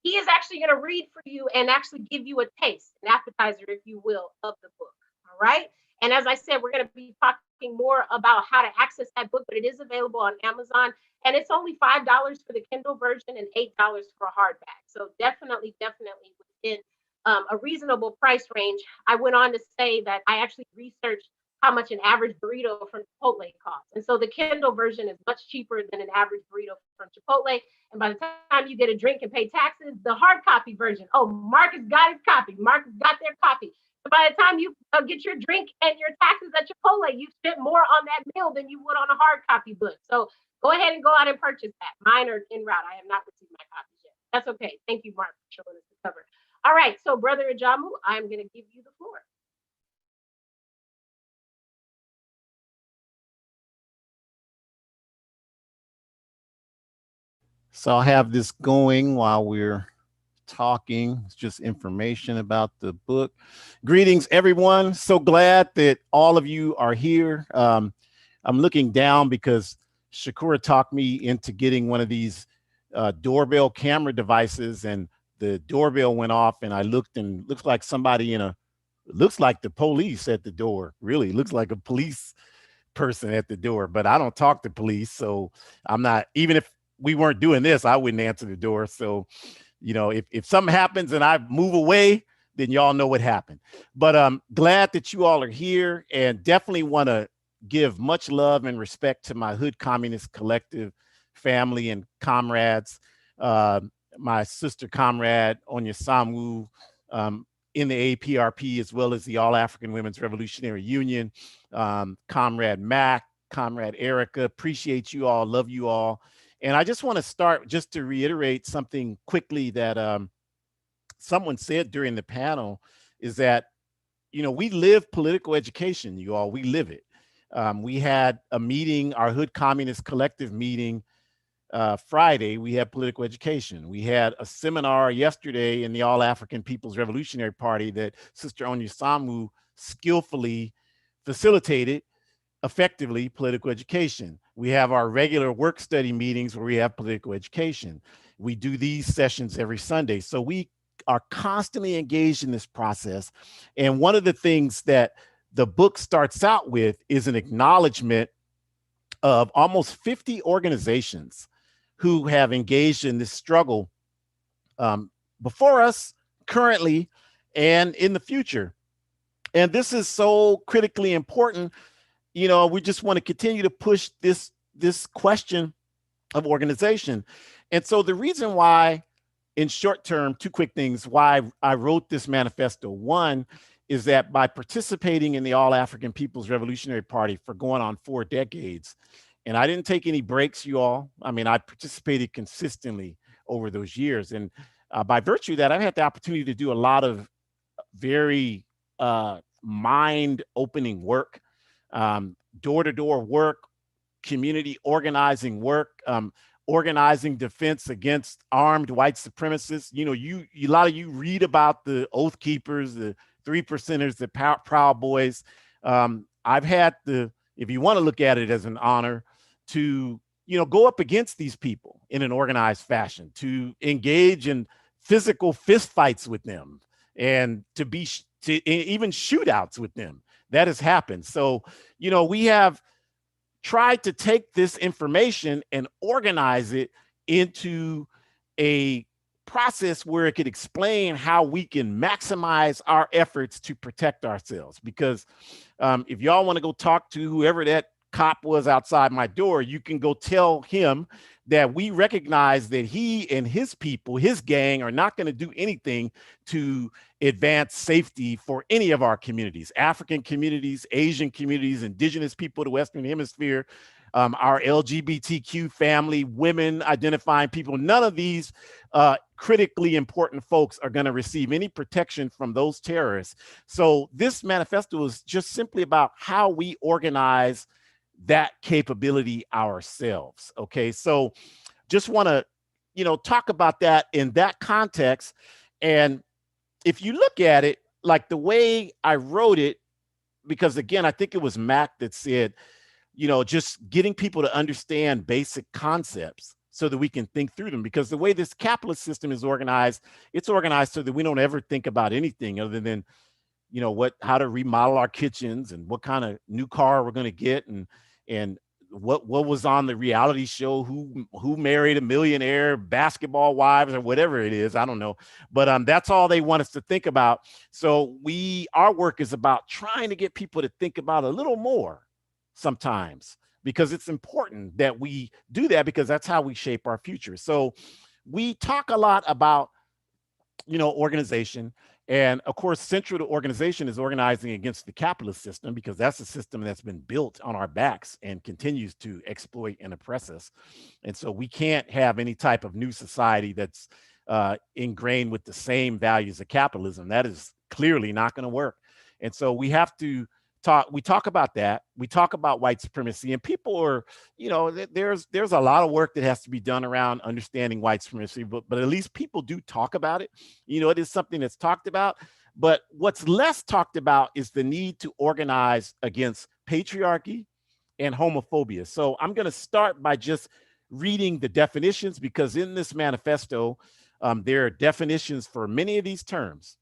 he is actually going to read for you and actually give you a taste, an appetizer, if you will, of the book. All right. And as I said, we're going to be talking more about how to access that book, but it is available on Amazon. And it's only $5 for the Kindle version and $8 for a hardback. So definitely within a reasonable price range. I went on to say that I actually researched how much an average burrito from Chipotle costs. And so the Kindle version is much cheaper than an average burrito from Chipotle. And by the time you get a drink and pay taxes, the hard copy version, oh, Marcus got his copy. Marcus got their copy. So by the time you get your drink and your taxes at Chipotle, you spent more on that meal than you would on a hard copy book. So go ahead and go out and purchase that. Mine are en route. I have not received my copies yet. That's okay. Thank you, Mark, for showing us the cover. All right, so Brother Ajamu, I'm going to give you the floor. So I'll have this going while we're talking. It's just information about the book. Greetings, everyone. So glad that all of you are here. I'm looking down because Shakura talked me into getting one of these doorbell camera devices, and the doorbell went off, and I looked, and looks like somebody looks like the police at the door. Really looks like a police person at the door, but I don't talk to police. So I'm not, even if we weren't doing this, I wouldn't answer the door. So, if something happens and I move away, then y'all know what happened. But I'm glad that you all are here, and definitely want to give much love and respect to my Hood Communist Collective family and comrades. My sister comrade Onya Samu, in the APRP, as well as the All African Women's Revolutionary Union, Comrade Mac, Comrade Erica. Appreciate you all, love you all. And I just want to start just to reiterate something quickly that someone said during the panel, is that, we live political education, you all, we live it. We had a meeting, our Hood Communist Collective meeting, Friday. We had political education. We had a seminar yesterday in the All African People's Revolutionary Party that Sister Onyesamu skillfully facilitated, effectively, political education. We have our regular work study meetings where we have political education. We do these sessions every Sunday. So we are constantly engaged in this process. And one of the things that the book starts out with is an acknowledgement of almost 50 organizations who have engaged in this struggle before us, currently, and in the future. And this is so critically important. We just want to continue to push this question of organization. And so the reason why, in short term, two quick things, why I wrote this manifesto. One is that by participating in the All African People's Revolutionary Party for going on 4 decades, and I didn't take any breaks, you all. I mean, I participated consistently over those years. And by virtue of that, I've had the opportunity to do a lot of very mind-opening work, door-to-door work, community organizing work, organizing defense against armed white supremacists. A lot of you read about the Oath Keepers, the 3%ers, the Proud Boys. I've had if you want to look at it as an honor, to go up against these people in an organized fashion, to engage in physical fistfights with them, and to even shootouts with them. That has happened. So we have tried to take this information and organize it into a process where it could explain how we can maximize our efforts to protect ourselves. Because if y'all want to go talk to whoever that cop was outside my door, you can go tell him that we recognize that he and his people, his gang, are not going to do anything to advance safety for any of our communities, African communities, Asian communities, indigenous people of the Western Hemisphere, our LGBTQ family, women identifying people. None of these critically important folks are going to receive any protection from those terrorists. So this manifesto is just simply about how we organize that capability ourselves. Okay, so just want to, talk about that in that context. And if you look at it, like the way I wrote it, because again, I think it was Mac that said, just getting people to understand basic concepts so that we can think through them. Because the way this capitalist system is organized, it's organized so that we don't ever think about anything other than, how to remodel our kitchens and what kind of new car we're going to get, and what was on the reality show, who married a millionaire, basketball wives, or whatever it is. I don't know, but that's all they want us to think about. So our work is about trying to get people to think about a little more sometimes, because it's important that we do that, because that's how we shape our future. So we talk a lot about organization. And of course, central to organization is organizing against the capitalist system, because that's a system that's been built on our backs and continues to exploit and oppress us. And so we can't have any type of new society that's ingrained with the same values of capitalism. That is clearly not going to work. And so we have to talk about that. We talk about white supremacy, and people are, there's a lot of work that has to be done around understanding white supremacy, but at least people do talk about it. It is something that's talked about. But what's less talked about is the need to organize against patriarchy and homophobia. So I'm going to start by just reading the definitions, because in this manifesto, there are definitions for many of these terms.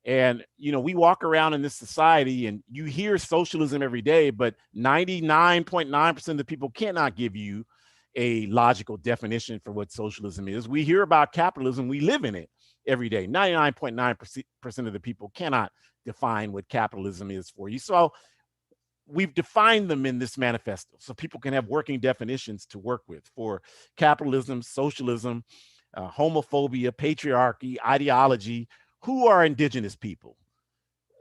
And, we walk around in this society and you hear socialism every day, but 99.9% of the people cannot give you a logical definition for what socialism is. We hear about capitalism, we live in it every day. 99.9% of the people cannot define what capitalism is for you. So we've defined them in this manifesto so people can have working definitions to work with for capitalism, socialism, homophobia, patriarchy, ideology. Who are indigenous people?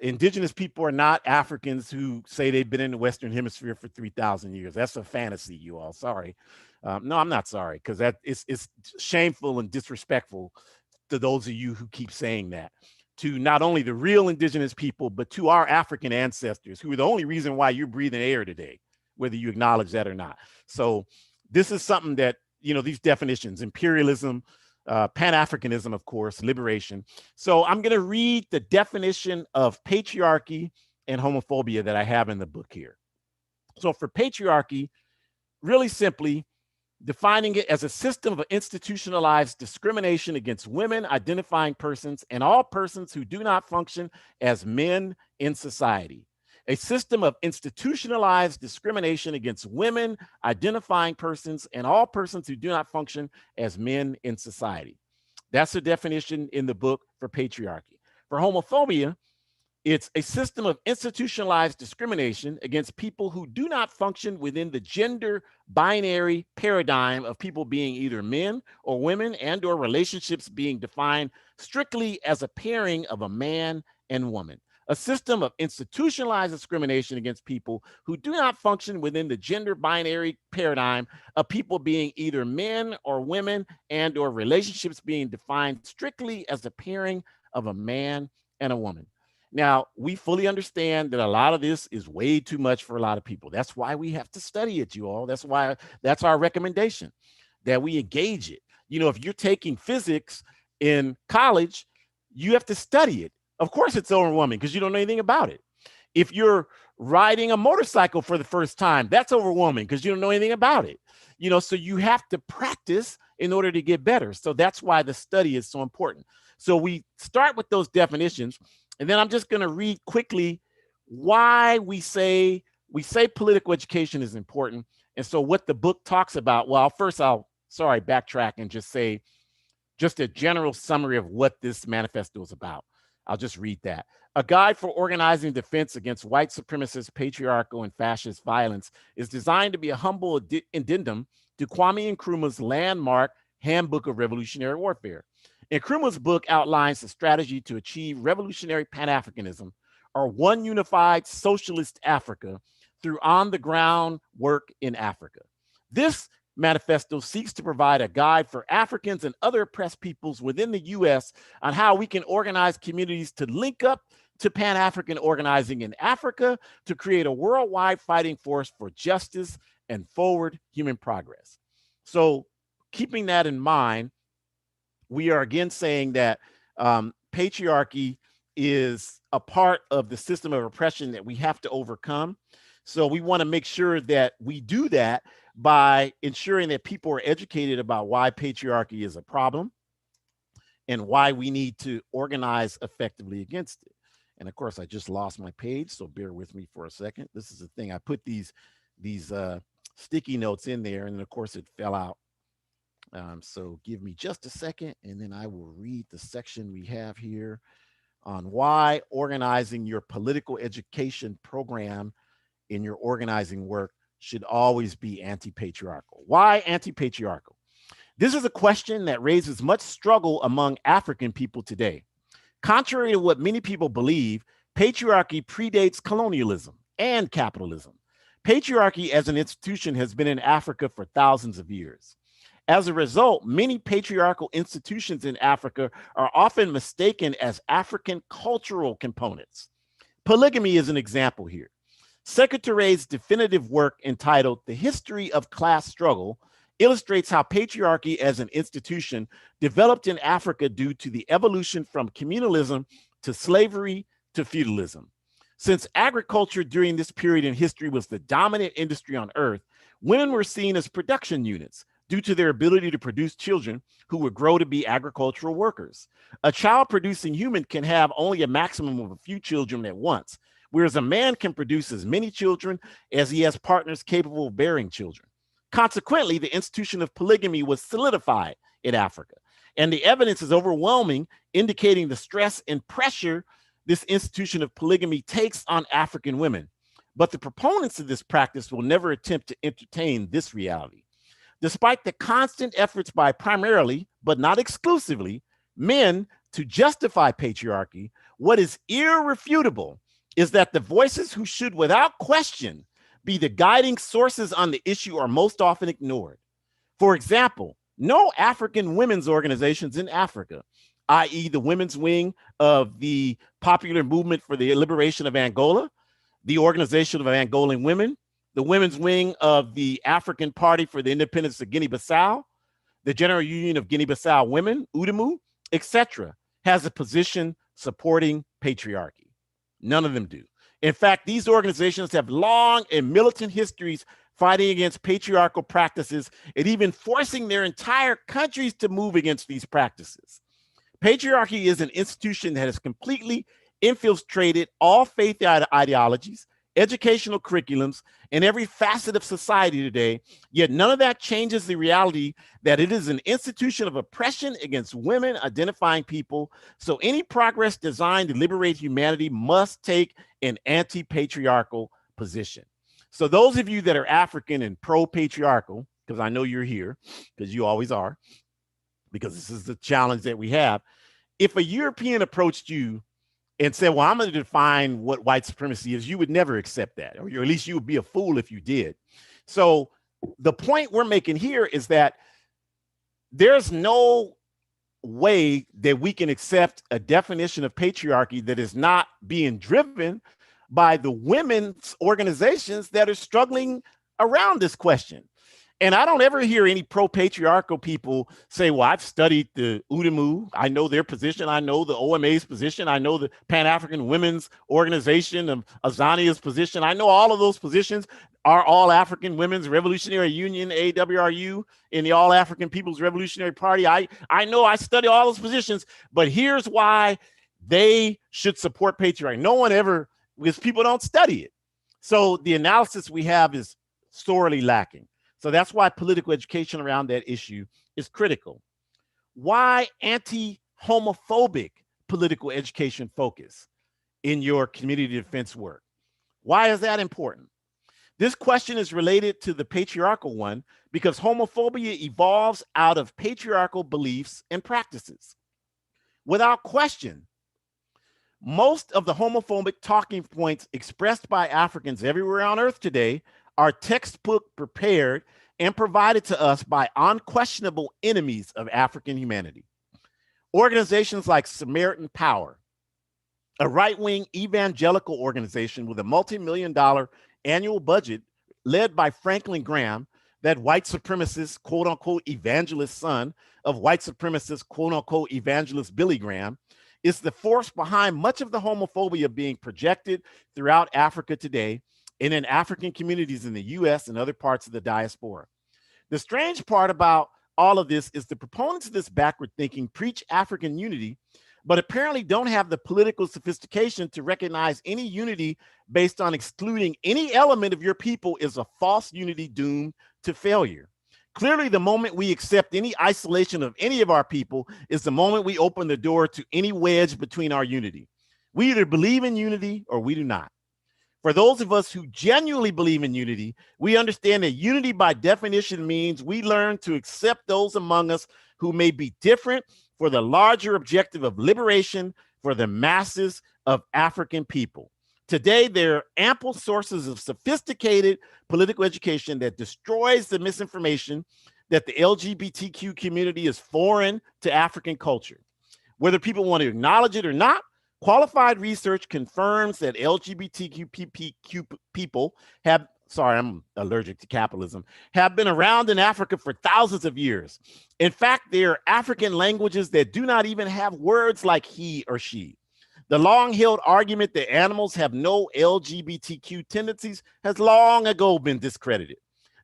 Indigenous people are not Africans who say they've been in the Western Hemisphere for 3,000 years. That's a fantasy, you all. Sorry. No, I'm not sorry, because it's shameful and disrespectful to those of you who keep saying that, to not only the real indigenous people, but to our African ancestors, who are the only reason why you're breathing air today, whether you acknowledge that or not. So this is something that, these definitions: imperialism, Pan-Africanism, of course, liberation. So I'm going to read the definition of patriarchy and homophobia that I have in the book here. So for patriarchy, really simply, defining it as a system of institutionalized discrimination against women, identifying persons, and all persons who do not function as men in society. A system of institutionalized discrimination against women, identifying persons, and all persons who do not function as men in society. That's the definition in the book for patriarchy. For homophobia, it's a system of institutionalized discrimination against people who do not function within the gender binary paradigm of people being either men or women, and or relationships being defined strictly as a pairing of a man and woman. A system of institutionalized discrimination against people who do not function within the gender binary paradigm of people being either men or women, and or relationships being defined strictly as a pairing of a man and a woman. Now, we fully understand that a lot of this is way too much for a lot of people. That's why we have to study it, you all. That's our recommendation, that we engage it. If you're taking physics in college, you have to study it. Of course, it's overwhelming because you don't know anything about it. If you're riding a motorcycle for the first time, that's overwhelming because you don't know anything about it. So you have to practice in order to get better. So that's why the study is so important. So we start with those definitions, and then I'm just going to read quickly why we say political education is important. And so what the book talks about, well, first backtrack and just say just a general summary of what this manifesto is about. I'll just read that. A guide for organizing defense against white supremacist, patriarchal, and fascist violence is designed to be a humble addendum to Kwame Nkrumah's landmark Handbook of Revolutionary Warfare. Nkrumah's book outlines the strategy to achieve revolutionary Pan-Africanism, or one unified socialist Africa, through on-the-ground work in Africa. This manifesto seeks to provide a guide for Africans and other oppressed peoples within the U.S. on how we can organize communities to link up to Pan-African organizing in Africa to create a worldwide fighting force for justice and forward human progress. So keeping that in mind, we are again saying that patriarchy is a part of the system of oppression that we have to overcome. So we want to make sure that we do that by ensuring that people are educated about why patriarchy is a problem and why we need to organize effectively against it. And of course, I just lost my page, so bear with me for a second. This is the thing. I put these sticky notes in there, and then of course it fell out. So give me just a second, and then I will read the section we have here on why organizing your political education program in your organizing work should always be anti-patriarchal. Why anti-patriarchal? This is a question that raises much struggle among African people today. Contrary to what many people believe, patriarchy predates colonialism and capitalism. Patriarchy as an institution has been in Africa for thousands of years. As a result, many patriarchal institutions in Africa are often mistaken as African cultural components. Polygamy is an example here. Secretary's definitive work entitled The History of Class Struggle illustrates how patriarchy as an institution developed in Africa due to the evolution from communalism to slavery to feudalism. Since agriculture during this period in history was the dominant industry on earth, women were seen as production units due to their ability to produce children who would grow to be agricultural workers. A child-producing human can have only a maximum of a few children at once, whereas a man can produce as many children as he has partners capable of bearing children. Consequently, the institution of polygamy was solidified in Africa, and the evidence is overwhelming, indicating the stress and pressure this institution of polygamy takes on African women. But the proponents of this practice will never attempt to entertain this reality. Despite the constant efforts by primarily, but not exclusively, men to justify patriarchy, what is irrefutable is that the voices who should without question be the guiding sources on the issue are most often ignored. For example, no African women's organizations in Africa, i.e. the women's wing of the Popular Movement for the Liberation of Angola, the Organization of Angolan Women, the women's wing of the African Party for the Independence of Guinea-Bissau, the General Union of Guinea-Bissau Women, UDEMU, etc., has a position supporting patriarchy. None of them do. In fact, these organizations have long and militant histories fighting against patriarchal practices and even forcing their entire countries to move against these practices. Patriarchy is an institution that has completely infiltrated all faith ideologies, educational curriculums, and every facet of society today, yet none of that changes the reality that it is an institution of oppression against women identifying people. So any progress designed to liberate humanity must take an anti-patriarchal position. So those of you that are African and pro-patriarchal, because I know you're here, because you always are, because this is the challenge that we have. If a European approached you and said, well, I'm going to define what white supremacy is, you would never accept that, or at least you would be a fool if you did. So the point we're making here is that there's no way that we can accept a definition of patriarchy that is not being driven by the women's organizations that are struggling around this question. And I don't ever hear any pro-patriarchal people say, well, I've studied the UDEMU. I know their position. I know the OMA's position. I know the Pan-African Women's Organization of Azania's position. I know all of those positions are All African Women's Revolutionary Union, AWRU, and the All African People's Revolutionary Party. I know I study all those positions, but here's why they should support patriarchy. No one ever, because people don't study it. So the analysis we have is sorely lacking. So that's why political education around that issue is critical. Why anti-homophobic political education focus in your community defense work? Why is that important? This question is related to the patriarchal one because homophobia evolves out of patriarchal beliefs and practices. Without question, most of the homophobic talking points expressed by Africans everywhere on earth today are textbook prepared and provided to us by unquestionable enemies of African humanity. Organizations like Samaritan Power, a right-wing evangelical organization with a multi-million-dollar annual budget led by Franklin Graham, that white supremacist, quote-unquote, evangelist son of white supremacist, quote-unquote, evangelist Billy Graham, is the force behind much of the homophobia being projected throughout Africa today and in African communities in the US and other parts of the diaspora. The strange part about all of this is the proponents of this backward thinking preach African unity, but apparently don't have the political sophistication to recognize any unity based on excluding any element of your people is a false unity doomed to failure. Clearly, the moment we accept any isolation of any of our people is the moment we open the door to any wedge between our unity. We either believe in unity or we do not. For those of us who genuinely believe in unity, we understand that unity by definition means we learn to accept those among us who may be different for the larger objective of liberation for the masses of African people. Today, there are ample sources of sophisticated political education that destroys the misinformation that the LGBTQ community is foreign to African culture. Whether people want to acknowledge it or not, qualified research confirms that LGBTQ people have, sorry, I'm allergic to capitalism, have been around in Africa for thousands of years. In fact, there are African languages that do not even have words like he or she. The long-held argument that animals have no LGBTQ tendencies has long ago been discredited.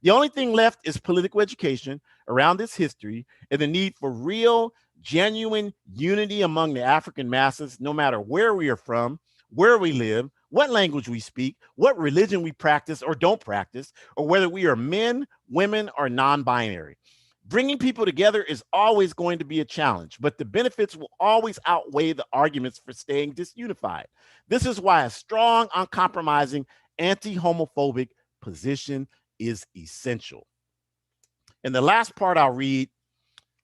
The only thing left is political education around this history and the need for real, genuine unity among the African masses, no matter where we are from, where we live, what language we speak, what religion we practice or don't practice, or whether we are men, women, or non-binary. Bringing people together is always going to be a challenge, but the benefits will always outweigh the arguments for staying disunified. This is why a strong, uncompromising, anti-homophobic position is essential. And the last part I'll read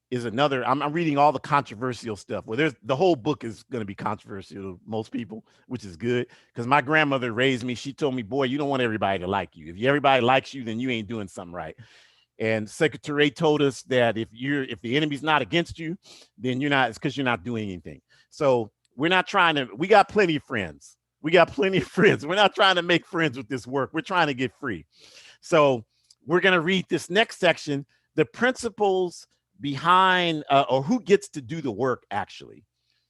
is another, I'm reading all the controversial stuff. Well, there's the whole book is going to be controversial to most people, which is good because my grandmother raised me. She told me, boy, you don't want everybody to like you. If everybody likes you, then you ain't doing something right. And Secretary told us that if the enemy's not against you, then you're not, it's because you're not doing anything. So we're not trying to, we got plenty of friends. We got plenty of friends. We're not trying to make friends with this work. We're trying to get free. So we're going to read this next section, the principles behind or who gets to do the work actually.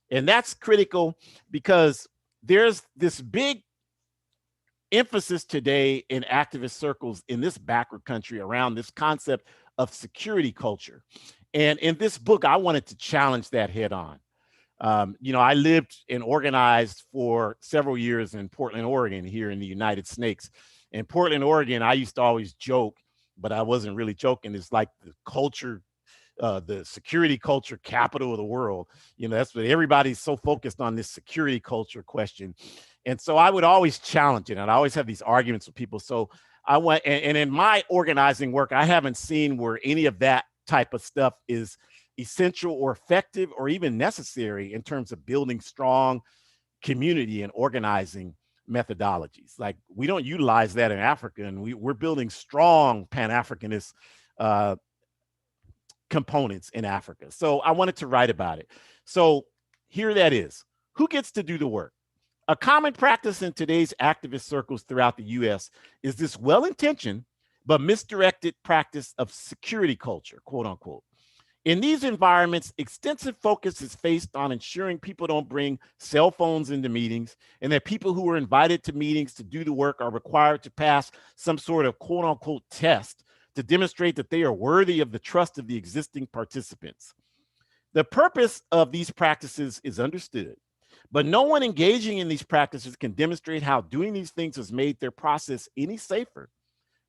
And that's critical because there's this big emphasis today in activist circles in this backward country around this concept of security culture. And in this book, I wanted to challenge that head on. I lived and organized for several years in Portland, Oregon, here in the United States. In Portland, Oregon, I used to always joke, but I wasn't really joking. It's like the culture, the security culture capital of the world. That's what everybody's so focused on, this security culture question. And so I would always challenge it. And I always have these arguments with people. So I went, and in my organizing work, I haven't seen where any of that type of stuff is essential or effective or even necessary in terms of building strong community and organizing methodologies. Like we don't utilize that in Africa, and we're building strong Pan-Africanist components in Africa. So I wanted to write about it. So here that is. Who gets to do the work? A common practice in today's activist circles throughout the US is this well-intentioned but misdirected practice of security culture, quote unquote. In these environments, extensive focus is placed on ensuring people don't bring cell phones into meetings, and that people who are invited to meetings to do the work are required to pass some sort of quote unquote test to demonstrate that they are worthy of the trust of the existing participants. The purpose of these practices is understood, but no one engaging in these practices can demonstrate how doing these things has made their process any safer.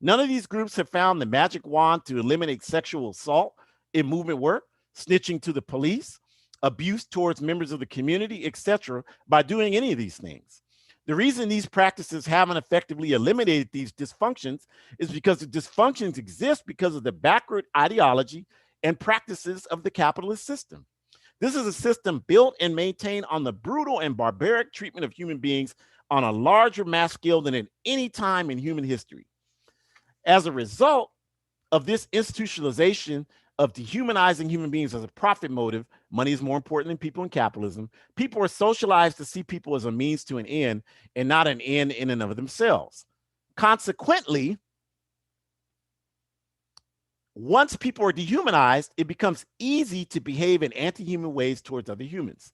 None of these groups have found the magic wand to eliminate sexual assault in movement work, snitching to the police, abuse towards members of the community, etc., by doing any of these things. The reason these practices haven't effectively eliminated these dysfunctions is because the dysfunctions exist because of the backward ideology and practices of the capitalist system. This is a system built and maintained on the brutal and barbaric treatment of human beings on a larger mass scale than at any time in human history. As a result of this institutionalization of dehumanizing human beings as a profit motive, money is more important than people in capitalism. People are socialized to see people as a means to an end and not an end in and of themselves. Consequently, once people are dehumanized, it becomes easy to behave in anti-human ways towards other humans.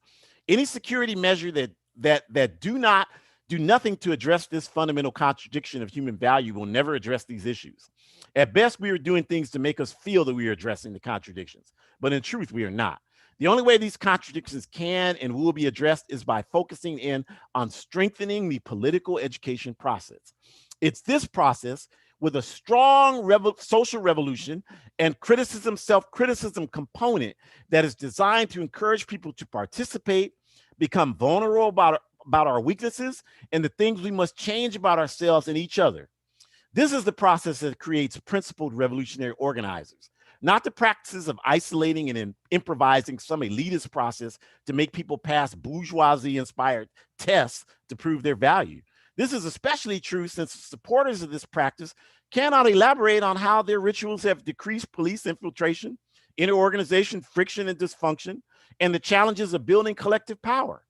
Any security measure that do nothing to address this fundamental contradiction of human value will never address these issues. At best, we are doing things to make us feel that we are addressing the contradictions, but in truth, we are not. The only way these contradictions can and will be addressed is by focusing in on strengthening the political education process. It's this process with a strong social revolution and criticism, self-criticism component that is designed to encourage people to participate, become vulnerable about our weaknesses and the things we must change about ourselves and each other. This is the process that creates principled revolutionary organizers, not the practices of isolating and improvising some elitist process to make people pass bourgeoisie-inspired tests to prove their value. This is especially true since supporters of this practice cannot elaborate on how their rituals have decreased police infiltration, inter-organization friction and dysfunction, and the challenges of building collective power.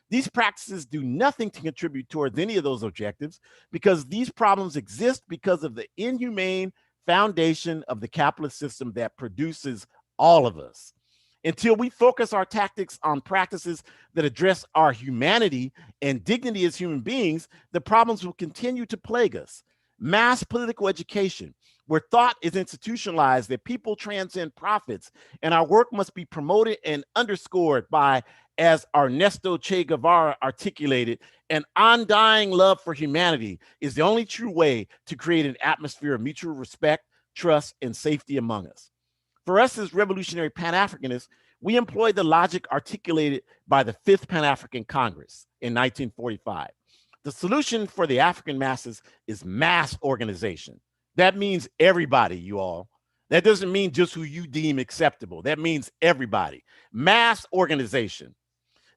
These practices do nothing to contribute towards any of those objectives because these problems exist because of the inhumane foundation of the capitalist system that produces all of us. Until we focus our tactics on practices that address our humanity and dignity as human beings, the problems will continue to plague us. Mass political education, where thought is institutionalized, that people transcend profits, and our work must be promoted and underscored by, as Ernesto Che Guevara articulated, an undying love for humanity is the only true way to create an atmosphere of mutual respect, trust, and safety among us. For us as revolutionary Pan-Africanists, we employ the logic articulated by the Fifth Pan-African Congress in 1945. The solution for the African masses is mass organization. That means everybody, you all. That doesn't mean just who you deem acceptable. That means everybody. Mass organization.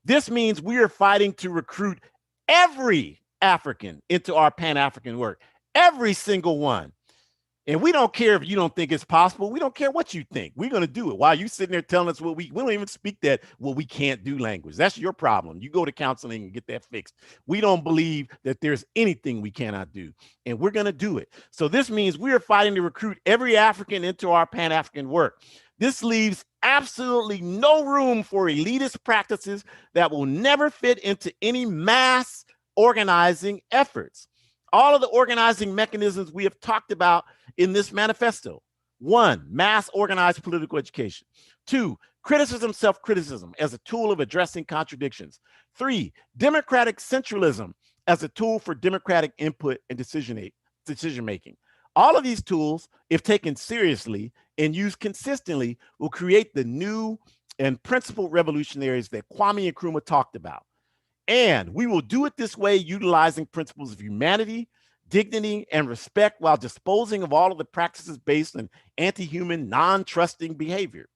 This means we are fighting to recruit every African into our Pan-African work, every single one. And we don't care if you don't think it's possible. We don't care what you think. We're going to do it. While you sitting there telling us we don't even speak that what we can't do language. That's your problem. You go to counseling and get that fixed. We don't believe that there's anything we cannot do, and we're going to do it. So this means we are fighting to recruit every African into our Pan-African work. This leaves absolutely no room for elitist practices that will never fit into any mass organizing efforts. All of the organizing mechanisms we have talked about in this manifesto. 1, mass organized political education. 2, criticism, self-criticism as a tool of addressing contradictions. 3, democratic centralism as a tool for democratic input and decision-making. All of these tools, if taken seriously and used consistently, will create the new and principled revolutionaries that Kwame Nkrumah talked about. And we will do it this way, utilizing principles of humanity, dignity, and respect while disposing of all of the practices based on anti-human, non-trusting behavior.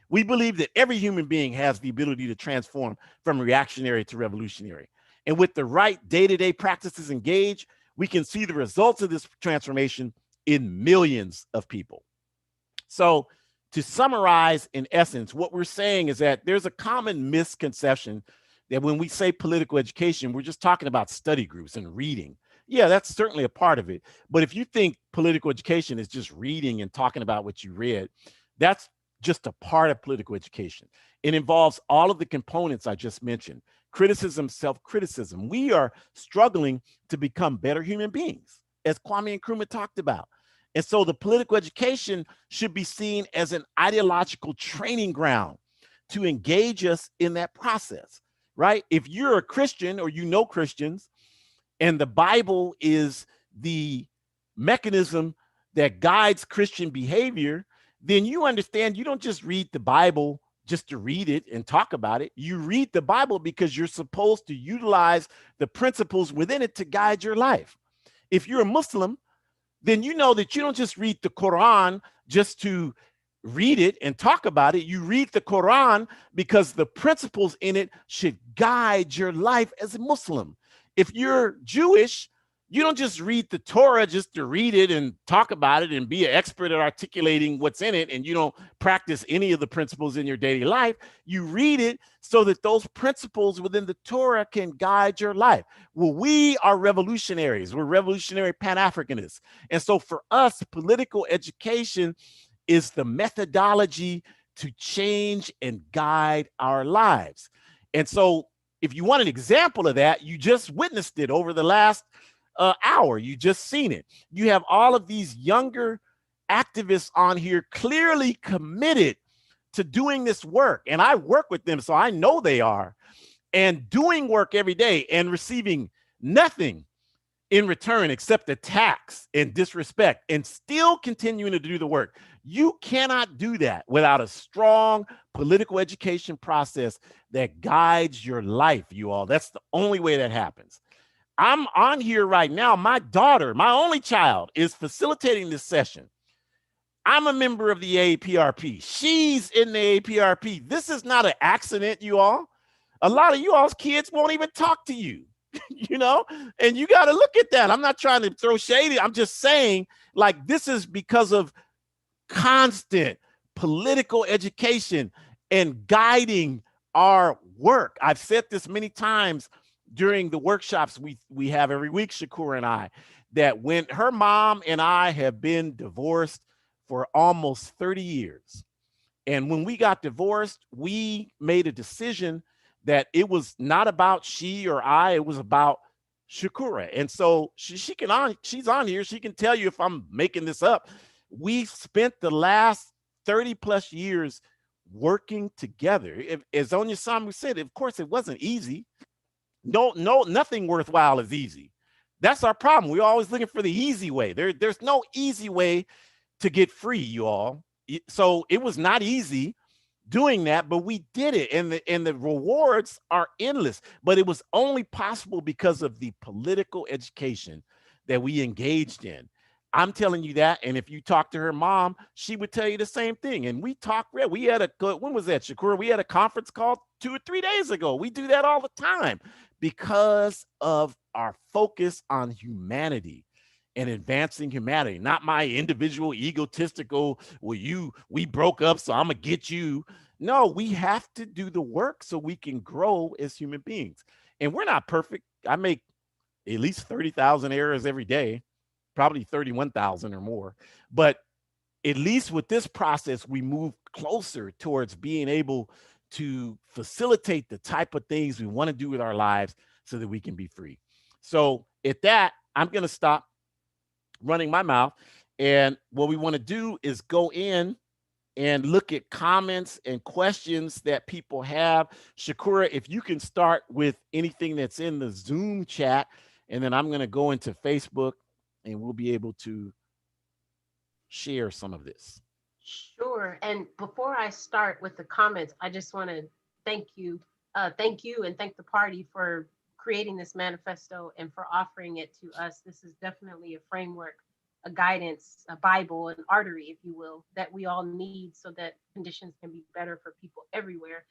We believe that every human being has the ability to transform from reactionary to revolutionary. And with the right day-to-day practices engaged, we can see the results of this transformation in millions of people. So to summarize, in essence, what we're saying is that there's a common misconception that when we say political education, we're just talking about study groups and reading. Yeah, that's certainly a part of it. But if you think political education is just reading and talking about what you read, that's just a part of political education. It involves all of the components I just mentioned: criticism, self-criticism. We are struggling to become better human beings, as Kwame Nkrumah talked about. And so the political education should be seen as an ideological training ground to engage us in that process. Right? If you're a Christian or you know Christians and the Bible is the mechanism that guides Christian behavior, then you understand you don't just read the Bible just to read it and talk about it. You read the Bible because you're supposed to utilize the principles within it to guide your life. If you're a Muslim, then you know that you don't just read the Quran just to read it and talk about it. You read the Quran because the principles in it should guide your life as a Muslim. If you're Jewish, you don't just read the Torah just to read it and talk about it and be an expert at articulating what's in it, and you don't practice any of the principles in your daily life. You read it so that those principles within the Torah can guide your life. Well, we are revolutionaries. We're revolutionary Pan-Africanists. And so for us, political education is the methodology to change and guide our lives. And so if you want an example of that, you just witnessed it over the last hour. You just seen it. You have all of these younger activists on here clearly committed to doing this work. And I work with them, so I know they are, and doing work every day and receiving nothing in return except attacks and disrespect, and still continuing to do the work. You cannot do that without a strong political education process that guides your life, you all. That's the only way that happens. I'm on here right now. My daughter, my only child, is facilitating this session. I'm a member of the AAPRP. She's in the AAPRP. This is not an accident, you all. A lot of you all's kids won't even talk to you. You know, and you got to look at that. I'm not trying to throw shade. I'm just saying, like, this is because of constant political education and guiding our work. I've said this many times during the workshops we have every week, Shakur and I, that when her mom and I have been divorced for almost 30 years. And when we got divorced, we made a decision that it was not about she or I, it was about Shakura. And so she's on here. She can tell you if I'm making this up. We spent the last 30 plus years working together. As Onya Samu said, of course, it wasn't easy. No, nothing worthwhile is easy. That's our problem. We're always looking for the easy way. There's no easy way to get free, you all. So it was not easy doing that, but we did it, and the rewards are endless. But it was only possible because of the political education that we engaged in. I'm telling you that, and if you talk to her mom, she would tell you the same thing. And we talked. We had when was that, Shakur? We had a conference call 2 or 3 days ago. We do that all the time because of our focus on humanity and advancing humanity, not my individual egotistical, we broke up, so I'm gonna get you. No, we have to do the work so we can grow as human beings. And we're not perfect. I make at least 30,000 errors every day, probably 31,000 or more. But at least with this process, we move closer towards being able to facilitate the type of things we want to do with our lives so that we can be free. So at that, I'm going to stop running my mouth. And what we want to do is go in and look at comments and questions that people have. Shakura, if you can start with anything that's in the Zoom chat, and then I'm going to go into Facebook and we'll be able to share some of this. Sure. And before I start with the comments, I just want to thank you, and thank the party for creating this manifesto and for offering it to us. This is definitely a framework, a guidance, a Bible, an artery, if you will, that we all need so that conditions can be better for people everywhere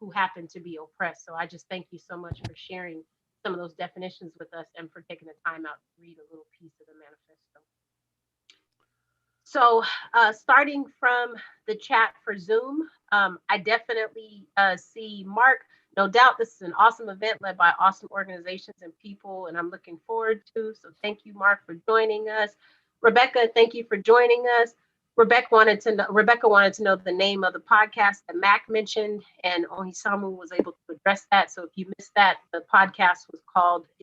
who happen to be oppressed. So I just thank you so much for sharing some of those definitions with us and for taking the time out to read a little piece of the manifesto. So, starting from the chat for Zoom, I definitely see Mark. No doubt this is an awesome event led by awesome organizations and people, and I'm looking forward to. So, thank you, Mark, for joining us. Rebecca, thank you for joining us. Rebecca wanted to know the name of the podcast that Mac mentioned, and Onisamu was able to address that. So, if you missed that, the podcast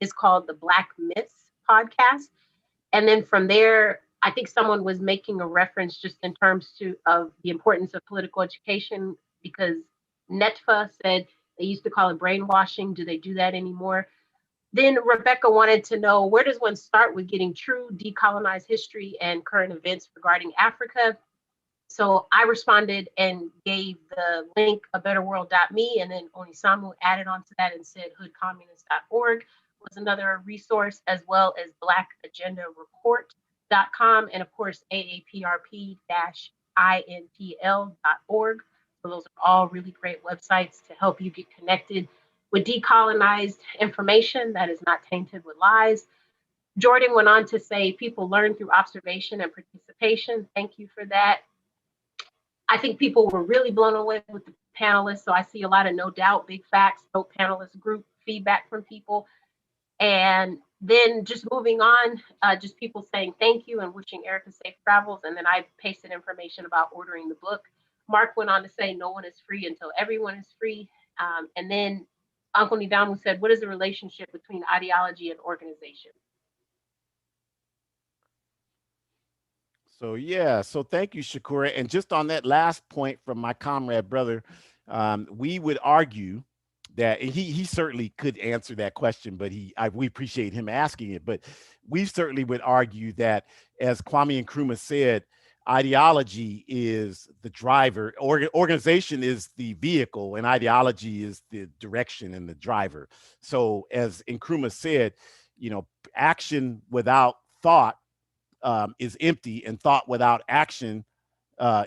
is called the Black Myths Podcast. And then from there, I think someone was making a reference just in terms of the importance of political education, because Netfa said they used to call it brainwashing. Do they do that anymore? Then Rebecca wanted to know, where does one start with getting true decolonized history and current events regarding Africa? So I responded and gave the link abetterworld.me, and then Onisamu added on to that and said hoodcommunist.org was another resource, as well as blackagendareport.com, and of course AAPRP-intl.org. So those are all really great websites to help you get connected with decolonized information that is not tainted with lies. Jordan went on to say people learn through observation and participation. Thank you for that. I think people were really blown away with the panelists. So I see a lot of no doubt, big facts, no panelist group feedback from people. And then just moving on, just people saying thank you and wishing Erica safe travels. And then I pasted information about ordering the book. Mark went on to say no one is free until everyone is free. And then Uncle Nidamu said, what is the relationship between ideology and organization? So yeah, so thank you, Shakura. And just on that last point from my comrade brother, we would argue that, and he certainly could answer that question, but we appreciate him asking it. But we certainly would argue that, as Kwame Nkrumah said, ideology is the driver, organization is the vehicle, and ideology is the direction and the driver. So as Nkrumah said, action without thought is empty, and thought without action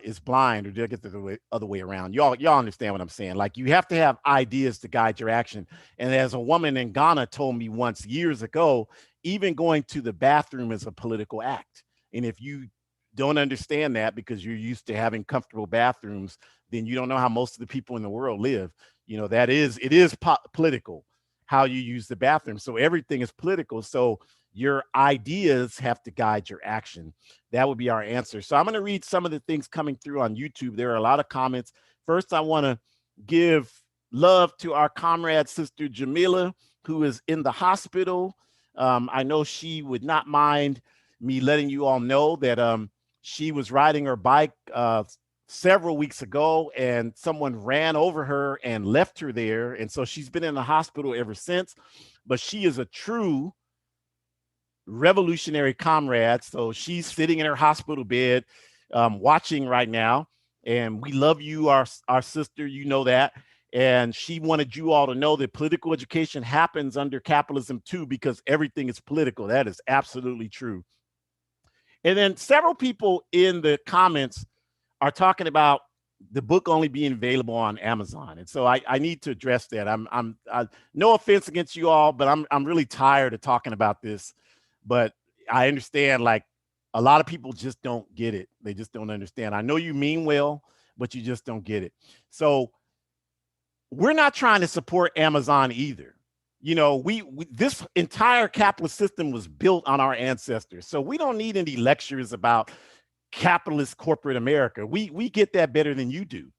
is blind, or did I get the other way around? Y'all understand what I'm saying? Like, you have to have ideas to guide your action. And as a woman in Ghana told me once years ago, even going to the bathroom is a political act. And if you don't understand that because you're used to having comfortable bathrooms, then you don't know how most of the people in the world live. It is political how you use the bathroom. So everything is political. So your ideas have to guide your action. That would be our answer. So I'm going to read some of the things coming through on YouTube. There are a lot of comments. First, I want to give love to our comrade, Sister Jamila, who is in the hospital. I know she would not mind me letting you all know that she was riding her bike several weeks ago, and someone ran over her and left her there. And so she's been in the hospital ever since. But she is a true revolutionary comrade. So she's sitting in her hospital bed watching right now. And we love you, our sister, you know that. And she wanted you all to know that political education happens under capitalism too, because everything is political. That is absolutely true. And then several people in the comments are talking about the book only being available on Amazon. And so I need to address that. No offense against you all, but I'm really tired of talking about this. But I understand, like, a lot of people just don't get it. They just don't understand. I know you mean well, but you just don't get it. So we're not trying to support Amazon either. We this entire capitalist system was built on our ancestors. So we don't need any lectures about capitalist corporate America. We get that better than you do.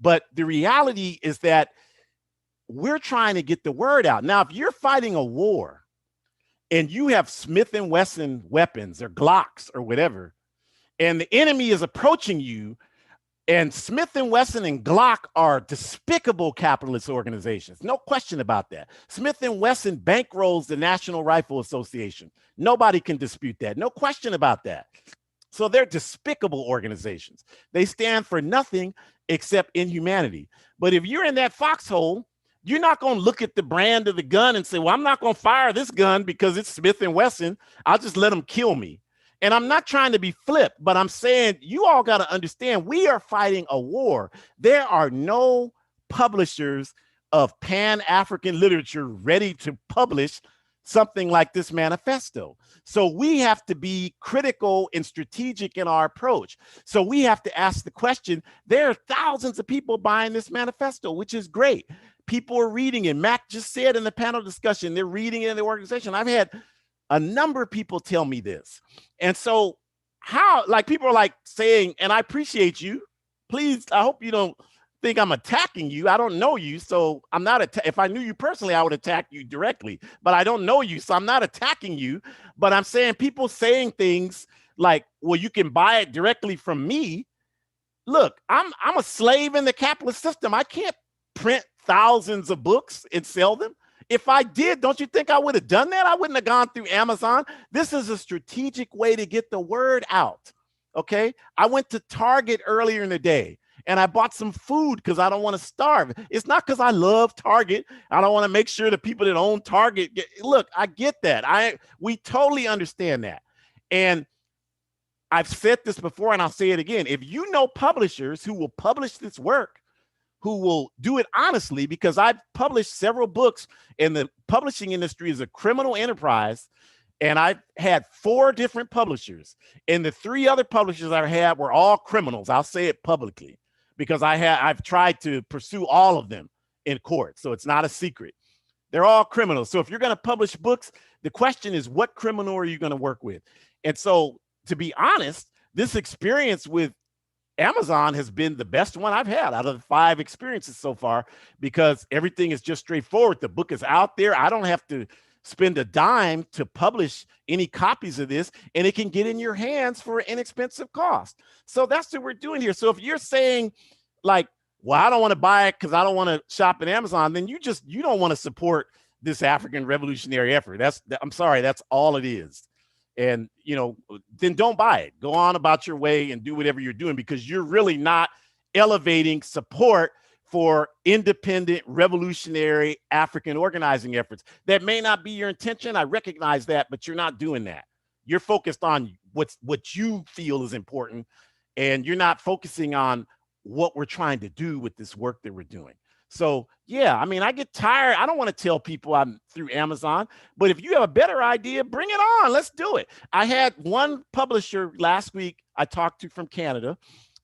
But the reality is that we're trying to get the word out. Now, if you're fighting a war and you have Smith & Wesson weapons or Glocks or whatever, and the enemy is approaching you, and Smith & Wesson and Glock are despicable capitalist organizations. No question about that. Smith & Wesson bankrolls the National Rifle Association. Nobody can dispute that. No question about that. So they're despicable organizations. They stand for nothing except inhumanity. But if you're in that foxhole, you're not going to look at the brand of the gun and say, well, I'm not going to fire this gun because it's Smith & Wesson. I'll just let them kill me. And I'm not trying to be flip, but I'm saying you all got to understand we are fighting a war. There are no publishers of Pan-African literature ready to publish something like this manifesto. So we have to be critical and strategic in our approach. So we have to ask the question, there are thousands of people buying this manifesto, which is great. People are reading it. Mac just said in the panel discussion, they're reading it in the organization. I've had a number of people tell me this. And so people are like saying, and I appreciate you. Please, I hope you don't think I'm attacking you. I don't know you. So I'm not, if I knew you personally, I would attack you directly, but I don't know you. So I'm not attacking you, but I'm saying people saying things like, well, you can buy it directly from me. Look, I'm a slave in the capitalist system. I can't print thousands of books and sell them. If I did, don't you think I would have done that? I wouldn't have gone through Amazon. This is a strategic way to get the word out. Okay. I went to Target earlier in the day and I bought some food because I don't want to starve. It's not because I love Target. I don't want to make sure the people that own Target look, I get that. We totally understand that. And I've said this before and I'll say it again. If you know publishers who will publish this work, who will do it honestly, because I've published several books, and the publishing industry is a criminal enterprise. And I've had 4 different publishers, and the 3 other publishers I had were all criminals. I'll say it publicly because I've tried to pursue all of them in court. So it's not a secret. They're all criminals. So if you're going to publish books, the question is, what criminal are you going to work with? And so, to be honest, this experience with Amazon has been the best one I've had out of the 5 experiences so far, because everything is just straightforward. The book is out there. I don't have to spend a dime to publish any copies of this, and it can get in your hands for an inexpensive cost. So that's what we're doing here. So if you're saying like, well, I don't want to buy it because I don't want to shop at Amazon, then you don't want to support this African revolutionary effort. I'm sorry, that's all it is. And, then don't buy it. Go on about your way and do whatever you're doing, because you're really not elevating support for independent revolutionary African organizing efforts. That may not be your intention. I recognize that, but you're not doing that. You're focused on what you feel is important, and you're not focusing on what we're trying to do with this work that we're doing. So yeah, I mean, I get tired. I don't want to tell people I'm through Amazon, but if you have a better idea, bring it on. Let's do it. I had one publisher last week I talked to from Canada,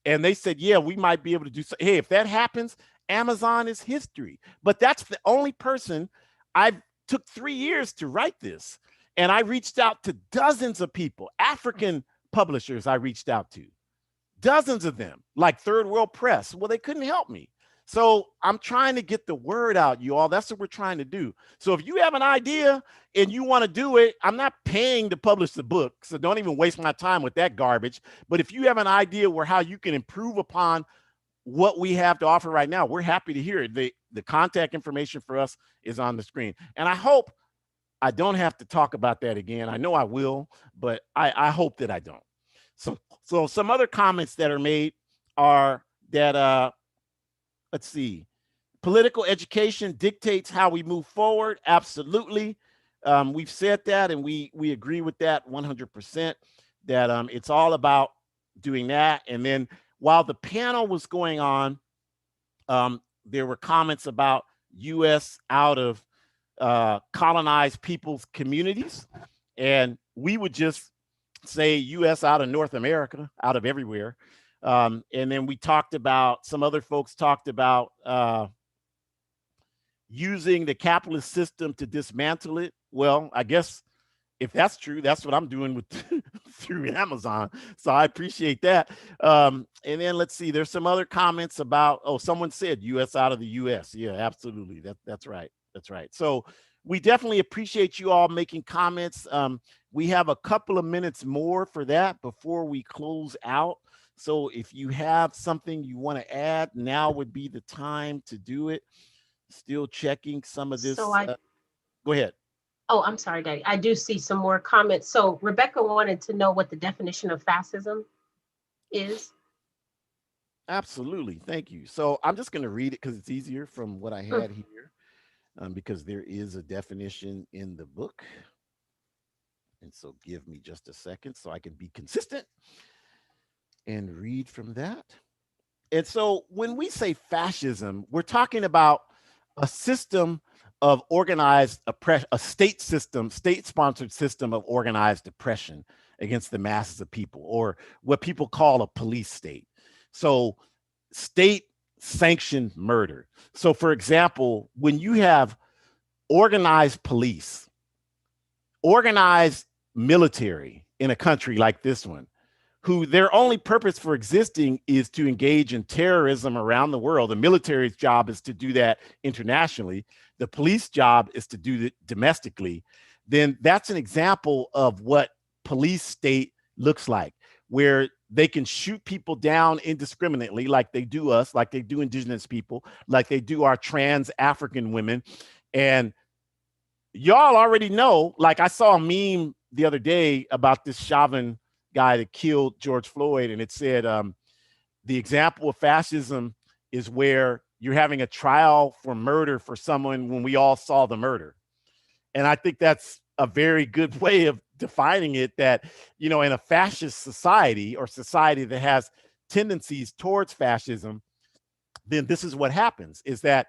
and they said, yeah, we might be able to do so. Hey, if that happens, Amazon is history. But that's the only person. I took 3 years to write this, and I reached out to dozens of people, African publishers I reached out to, dozens of them, like Third World Press. Well, they couldn't help me. So I'm trying to get the word out, you all. That's what we're trying to do. So if you have an idea and you want to do it, I'm not paying to publish the book, so don't even waste my time with that garbage. But if you have an idea where how you can improve upon what we have to offer right now, we're happy to hear it. The contact information for us is on the screen. And I hope I don't have to talk about that again. I know I will, but I hope that I don't. So some other comments that are made are that, let's see, political education dictates how we move forward. Absolutely. We've said that, and we agree with that 100%, that it's all about doing that. And then while the panel was going on, there were comments about U.S. out of colonized people's communities. And we would just say U.S. out of North America, out of everywhere. And then we talked about, some other folks talked about using the capitalist system to dismantle it. Well, I guess if that's true, that's what I'm doing with through Amazon. So I appreciate that. And then let's see, there's some other comments about, someone said U.S. out of the U.S. Yeah, absolutely. That's right. That's right. So we definitely appreciate you all making comments. We have a couple of minutes more for that before we close out. So if you have something you want to add, now would be the time to do it. Still checking some of this. So Go ahead. Oh, I'm sorry, Daddy. I do see some more comments. So Rebecca wanted to know what the definition of fascism is. Absolutely. Thank you. So I'm just going to read it because it's easier from what I had here, because there is a definition in the book. And so give me just a second so I can be consistent and read from that. And so when we say fascism, we're talking about a system of organized oppression, a state system, state-sponsored system of organized oppression against the masses of people, or what people call a police state. So state-sanctioned murder. So for example, when you have organized police, organized military in a country like this one, who their only purpose for existing is to engage in terrorism around the world. The military's job is to do that internationally. The police job is to do it domestically. Then that's an example of what police state looks like, where they can shoot people down indiscriminately, like they do us, like they do indigenous people, like they do our trans African women. And y'all already know, like I saw a meme the other day about this Chauvin guy that killed George Floyd, and it said the example of fascism is where you're having a trial for murder for someone when we all saw the murder. And I think that's a very good way of defining it, that, in a fascist society, or society that has tendencies towards fascism, then this is what happens, is that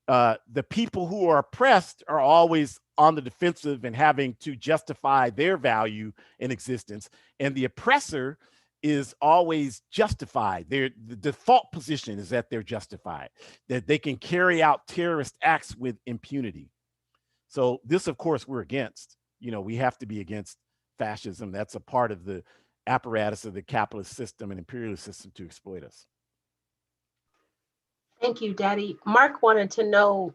the people who are oppressed are always on the defensive and having to justify their value in existence. And the oppressor is always justified. The default position is that they're justified, that they can carry out terrorist acts with impunity. So this, of course, we're against. We have to be against fascism. That's a part of the apparatus of the capitalist system and imperialist system to exploit us. Thank you, Daddy. Mark wanted to know,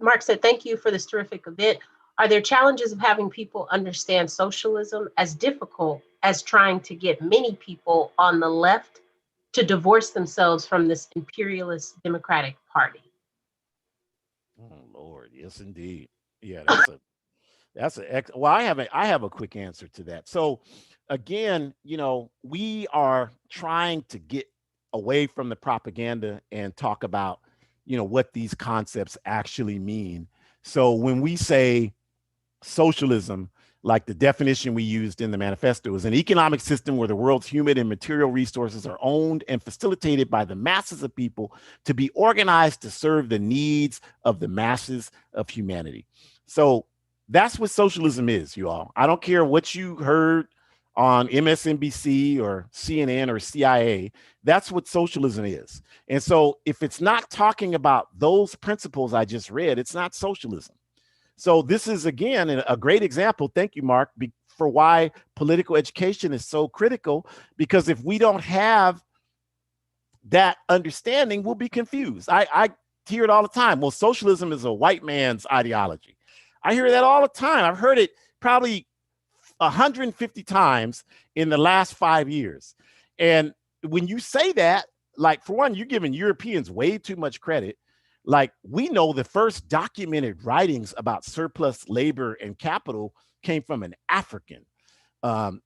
Mark said, thank you for this terrific event. Are there challenges of having people understand socialism as difficult as trying to get many people on the left to divorce themselves from this imperialist Democratic Party? Oh Lord, yes indeed. Yeah, well, I have a quick answer to that. So again, we are trying to get away from the propaganda and talk about, what these concepts actually mean. So when we say socialism, like the definition we used in the manifesto, is an economic system where the world's human and material resources are owned and facilitated by the masses of people to be organized to serve the needs of the masses of humanity. So that's what socialism is, you all. I don't care what you heard on MSNBC or CNN or CIA. That's what socialism is. And so if it's not talking about those principles I just read, it's not socialism. So this is, again, a great example. Thank you, Mark, for why political education is so critical, because if we don't have that understanding, we'll be confused. I hear it all the time. Well, socialism is a white man's ideology. I hear that all the time. I've heard it probably 150 times in the last 5 years. And when you say that, like, for one, you're giving Europeans way too much credit. Like, we know the first documented writings about surplus labor and capital came from an African,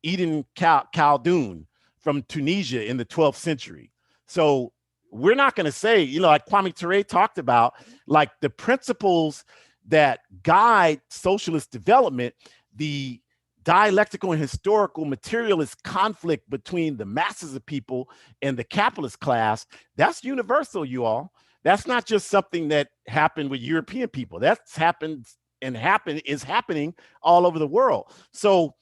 Eden Khaldoun from Tunisia in the 12th century. So we're not going to say, like Kwame Ture talked about, like the principles that guide socialist development, the dialectical and historical materialist conflict between the masses of people and the capitalist class, that's universal, you all. That's not just something that happened with European people. That's happened is happening all over the world. So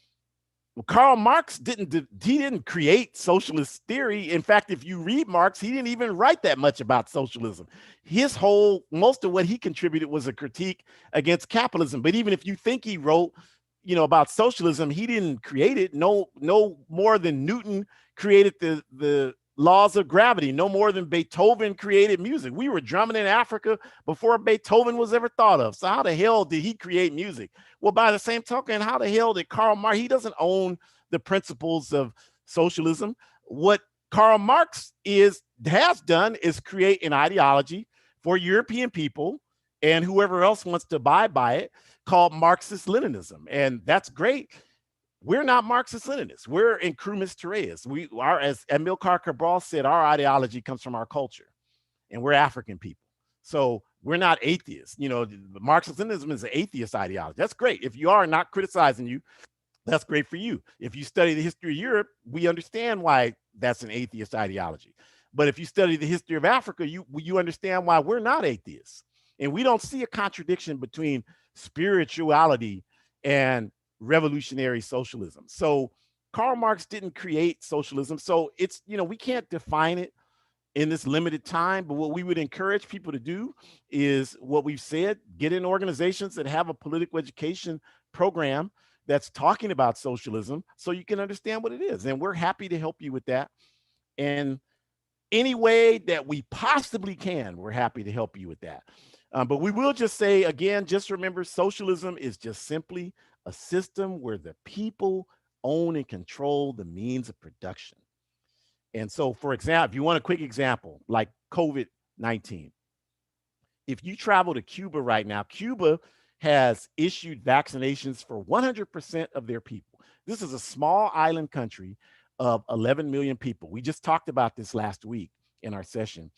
Karl Marx didn't create socialist theory. In fact, if you read Marx, he didn't even write that much about socialism. Most of what he contributed was a critique against capitalism. But even if you think he wrote, about socialism, he didn't create it. No more than Newton created the laws of gravity, no more than Beethoven created music. We were drumming in Africa before Beethoven was ever thought of. So how the hell did he create music? Well, by the same token, how the hell did Karl Marx? He doesn't own the principles of socialism. What Karl Marx has done is create an ideology for European people and whoever else wants to abide by it, called Marxist-Leninism. And that's great. We're not Marxist-Leninists. We're Nkrumah-Therese. As Amilcar Cabral said, our ideology comes from our culture, and we're African people. So we're not atheists. Marxist-Leninism is an atheist ideology. That's great. If you are, not criticizing you, that's great for you. If you study the history of Europe, we understand why that's an atheist ideology. But if you study the history of Africa, you understand why we're not atheists. And we don't see a contradiction between spirituality and revolutionary socialism. So Karl Marx didn't create socialism. So it's, we can't define it in this limited time, but what we would encourage people to do is what we've said: get in organizations that have a political education program that's talking about socialism so you can understand what it is. And we're happy to help you with that. And any way that we possibly can, we're happy to help you with that. But we will just say, again, just remember, socialism is just simply a system where the people own and control the means of production. And so, for example, if you want a quick example, like COVID-19, if you travel to Cuba right now, Cuba has issued vaccinations for 100% of their people. This is a small island country of 11 million people. We just talked about this last week in our session.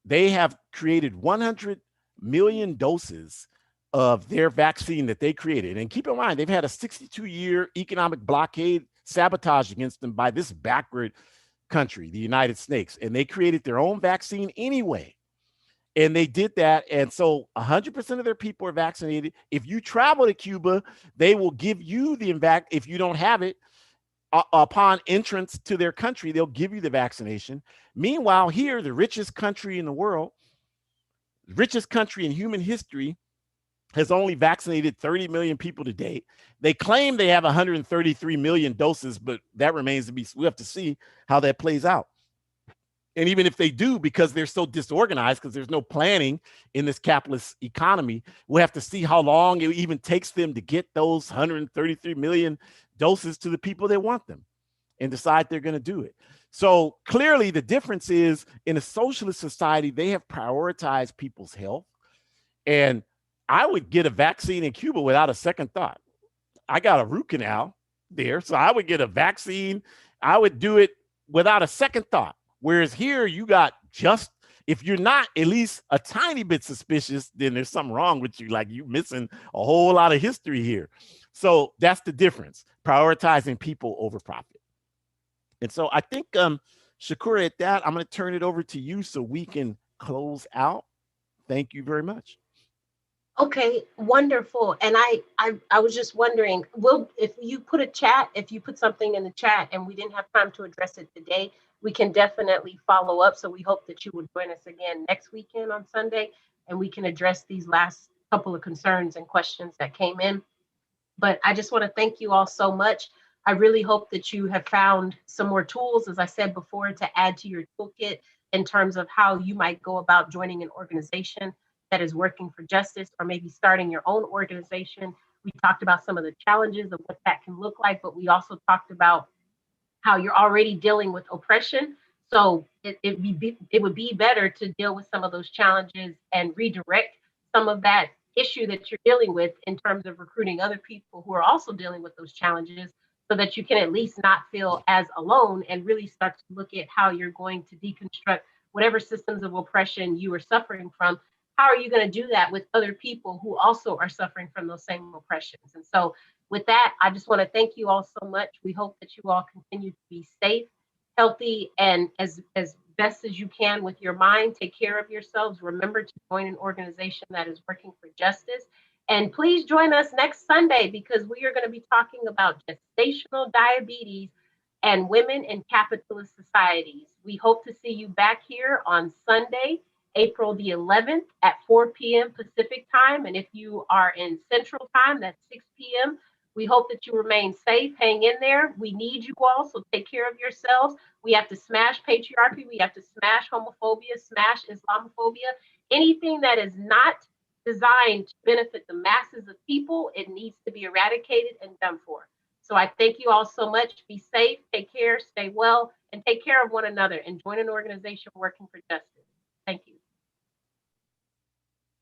They have created 100 million doses of their vaccine that they created. And keep in mind, they've had a 62-year economic blockade, sabotage against them by this backward country, the United States. And they created their own vaccine anyway. And they did that. And so 100% of their people are vaccinated. If you travel to Cuba, they will give you the vaccine. If you don't have it, upon entrance to their country, they'll give you the vaccination. Meanwhile, here, the richest country in the world, richest country in human history, has only vaccinated 30 million people to date. They claim they have 133 million doses, but that remains to be, we have to see how that plays out. And even if they do, because they're so disorganized, because there's no planning in this capitalist economy, we'll have to see how long it even takes them to get those 133 million doses to the people that want them and decide they're going to do it. So clearly the difference is, in a socialist society, they have prioritized people's health. And I would get a vaccine in Cuba without a second thought. I got a root canal there, so I would get a vaccine. I would do it without a second thought. Whereas here, you got just, if you're not at least a tiny bit suspicious, then there's something wrong with you. Like, you missing a whole lot of history here. So that's the difference, prioritizing people over profit. And so I think, Shakur, at that, I'm going to turn it over to you so we can close out. Thank you very much. Okay, wonderful. And I was just wondering, will, if you put a chat, if you put something in the chat and we didn't have time to address it today, we can definitely follow up. So we hope that you would join us again next weekend on Sunday, and we can address these last couple of concerns and questions that came in. But I just want to thank you all so much. I really hope that you have found some more tools, as I said before, to add to your toolkit in terms of how you might go about joining an organization that is working for justice, or maybe starting your own organization. We talked about some of the challenges of what that can look like, but we also talked about how you're already dealing with oppression. So it would be better to deal with some of those challenges and redirect some of that issue that you're dealing with in terms of recruiting other people who are also dealing with those challenges, so that you can at least not feel as alone, and really start to look at how you're going to deconstruct whatever systems of oppression you are suffering from. How are you going to do that with other people who also are suffering from those same oppressions? And so with that, I just want to thank you all so much. We hope that you all continue to be safe, healthy, and as best as you can with your mind. Take care of yourselves. Remember to join an organization that is working for justice. And please join us next Sunday, because we are going to be talking about gestational diabetes and women in capitalist societies. We hope to see you back here on Sunday, April the 11th at 4 p.m. Pacific time. And if you are in Central time, that's 6 p.m. We hope that you remain safe. Hang in there. We need you all, so take care of yourselves. We have to smash patriarchy. We have to smash homophobia, smash Islamophobia. Anything that is not designed to benefit the masses of people, it needs to be eradicated and done for. So I thank you all so much. Be safe, take care, stay well, and take care of one another, and join an organization working for justice.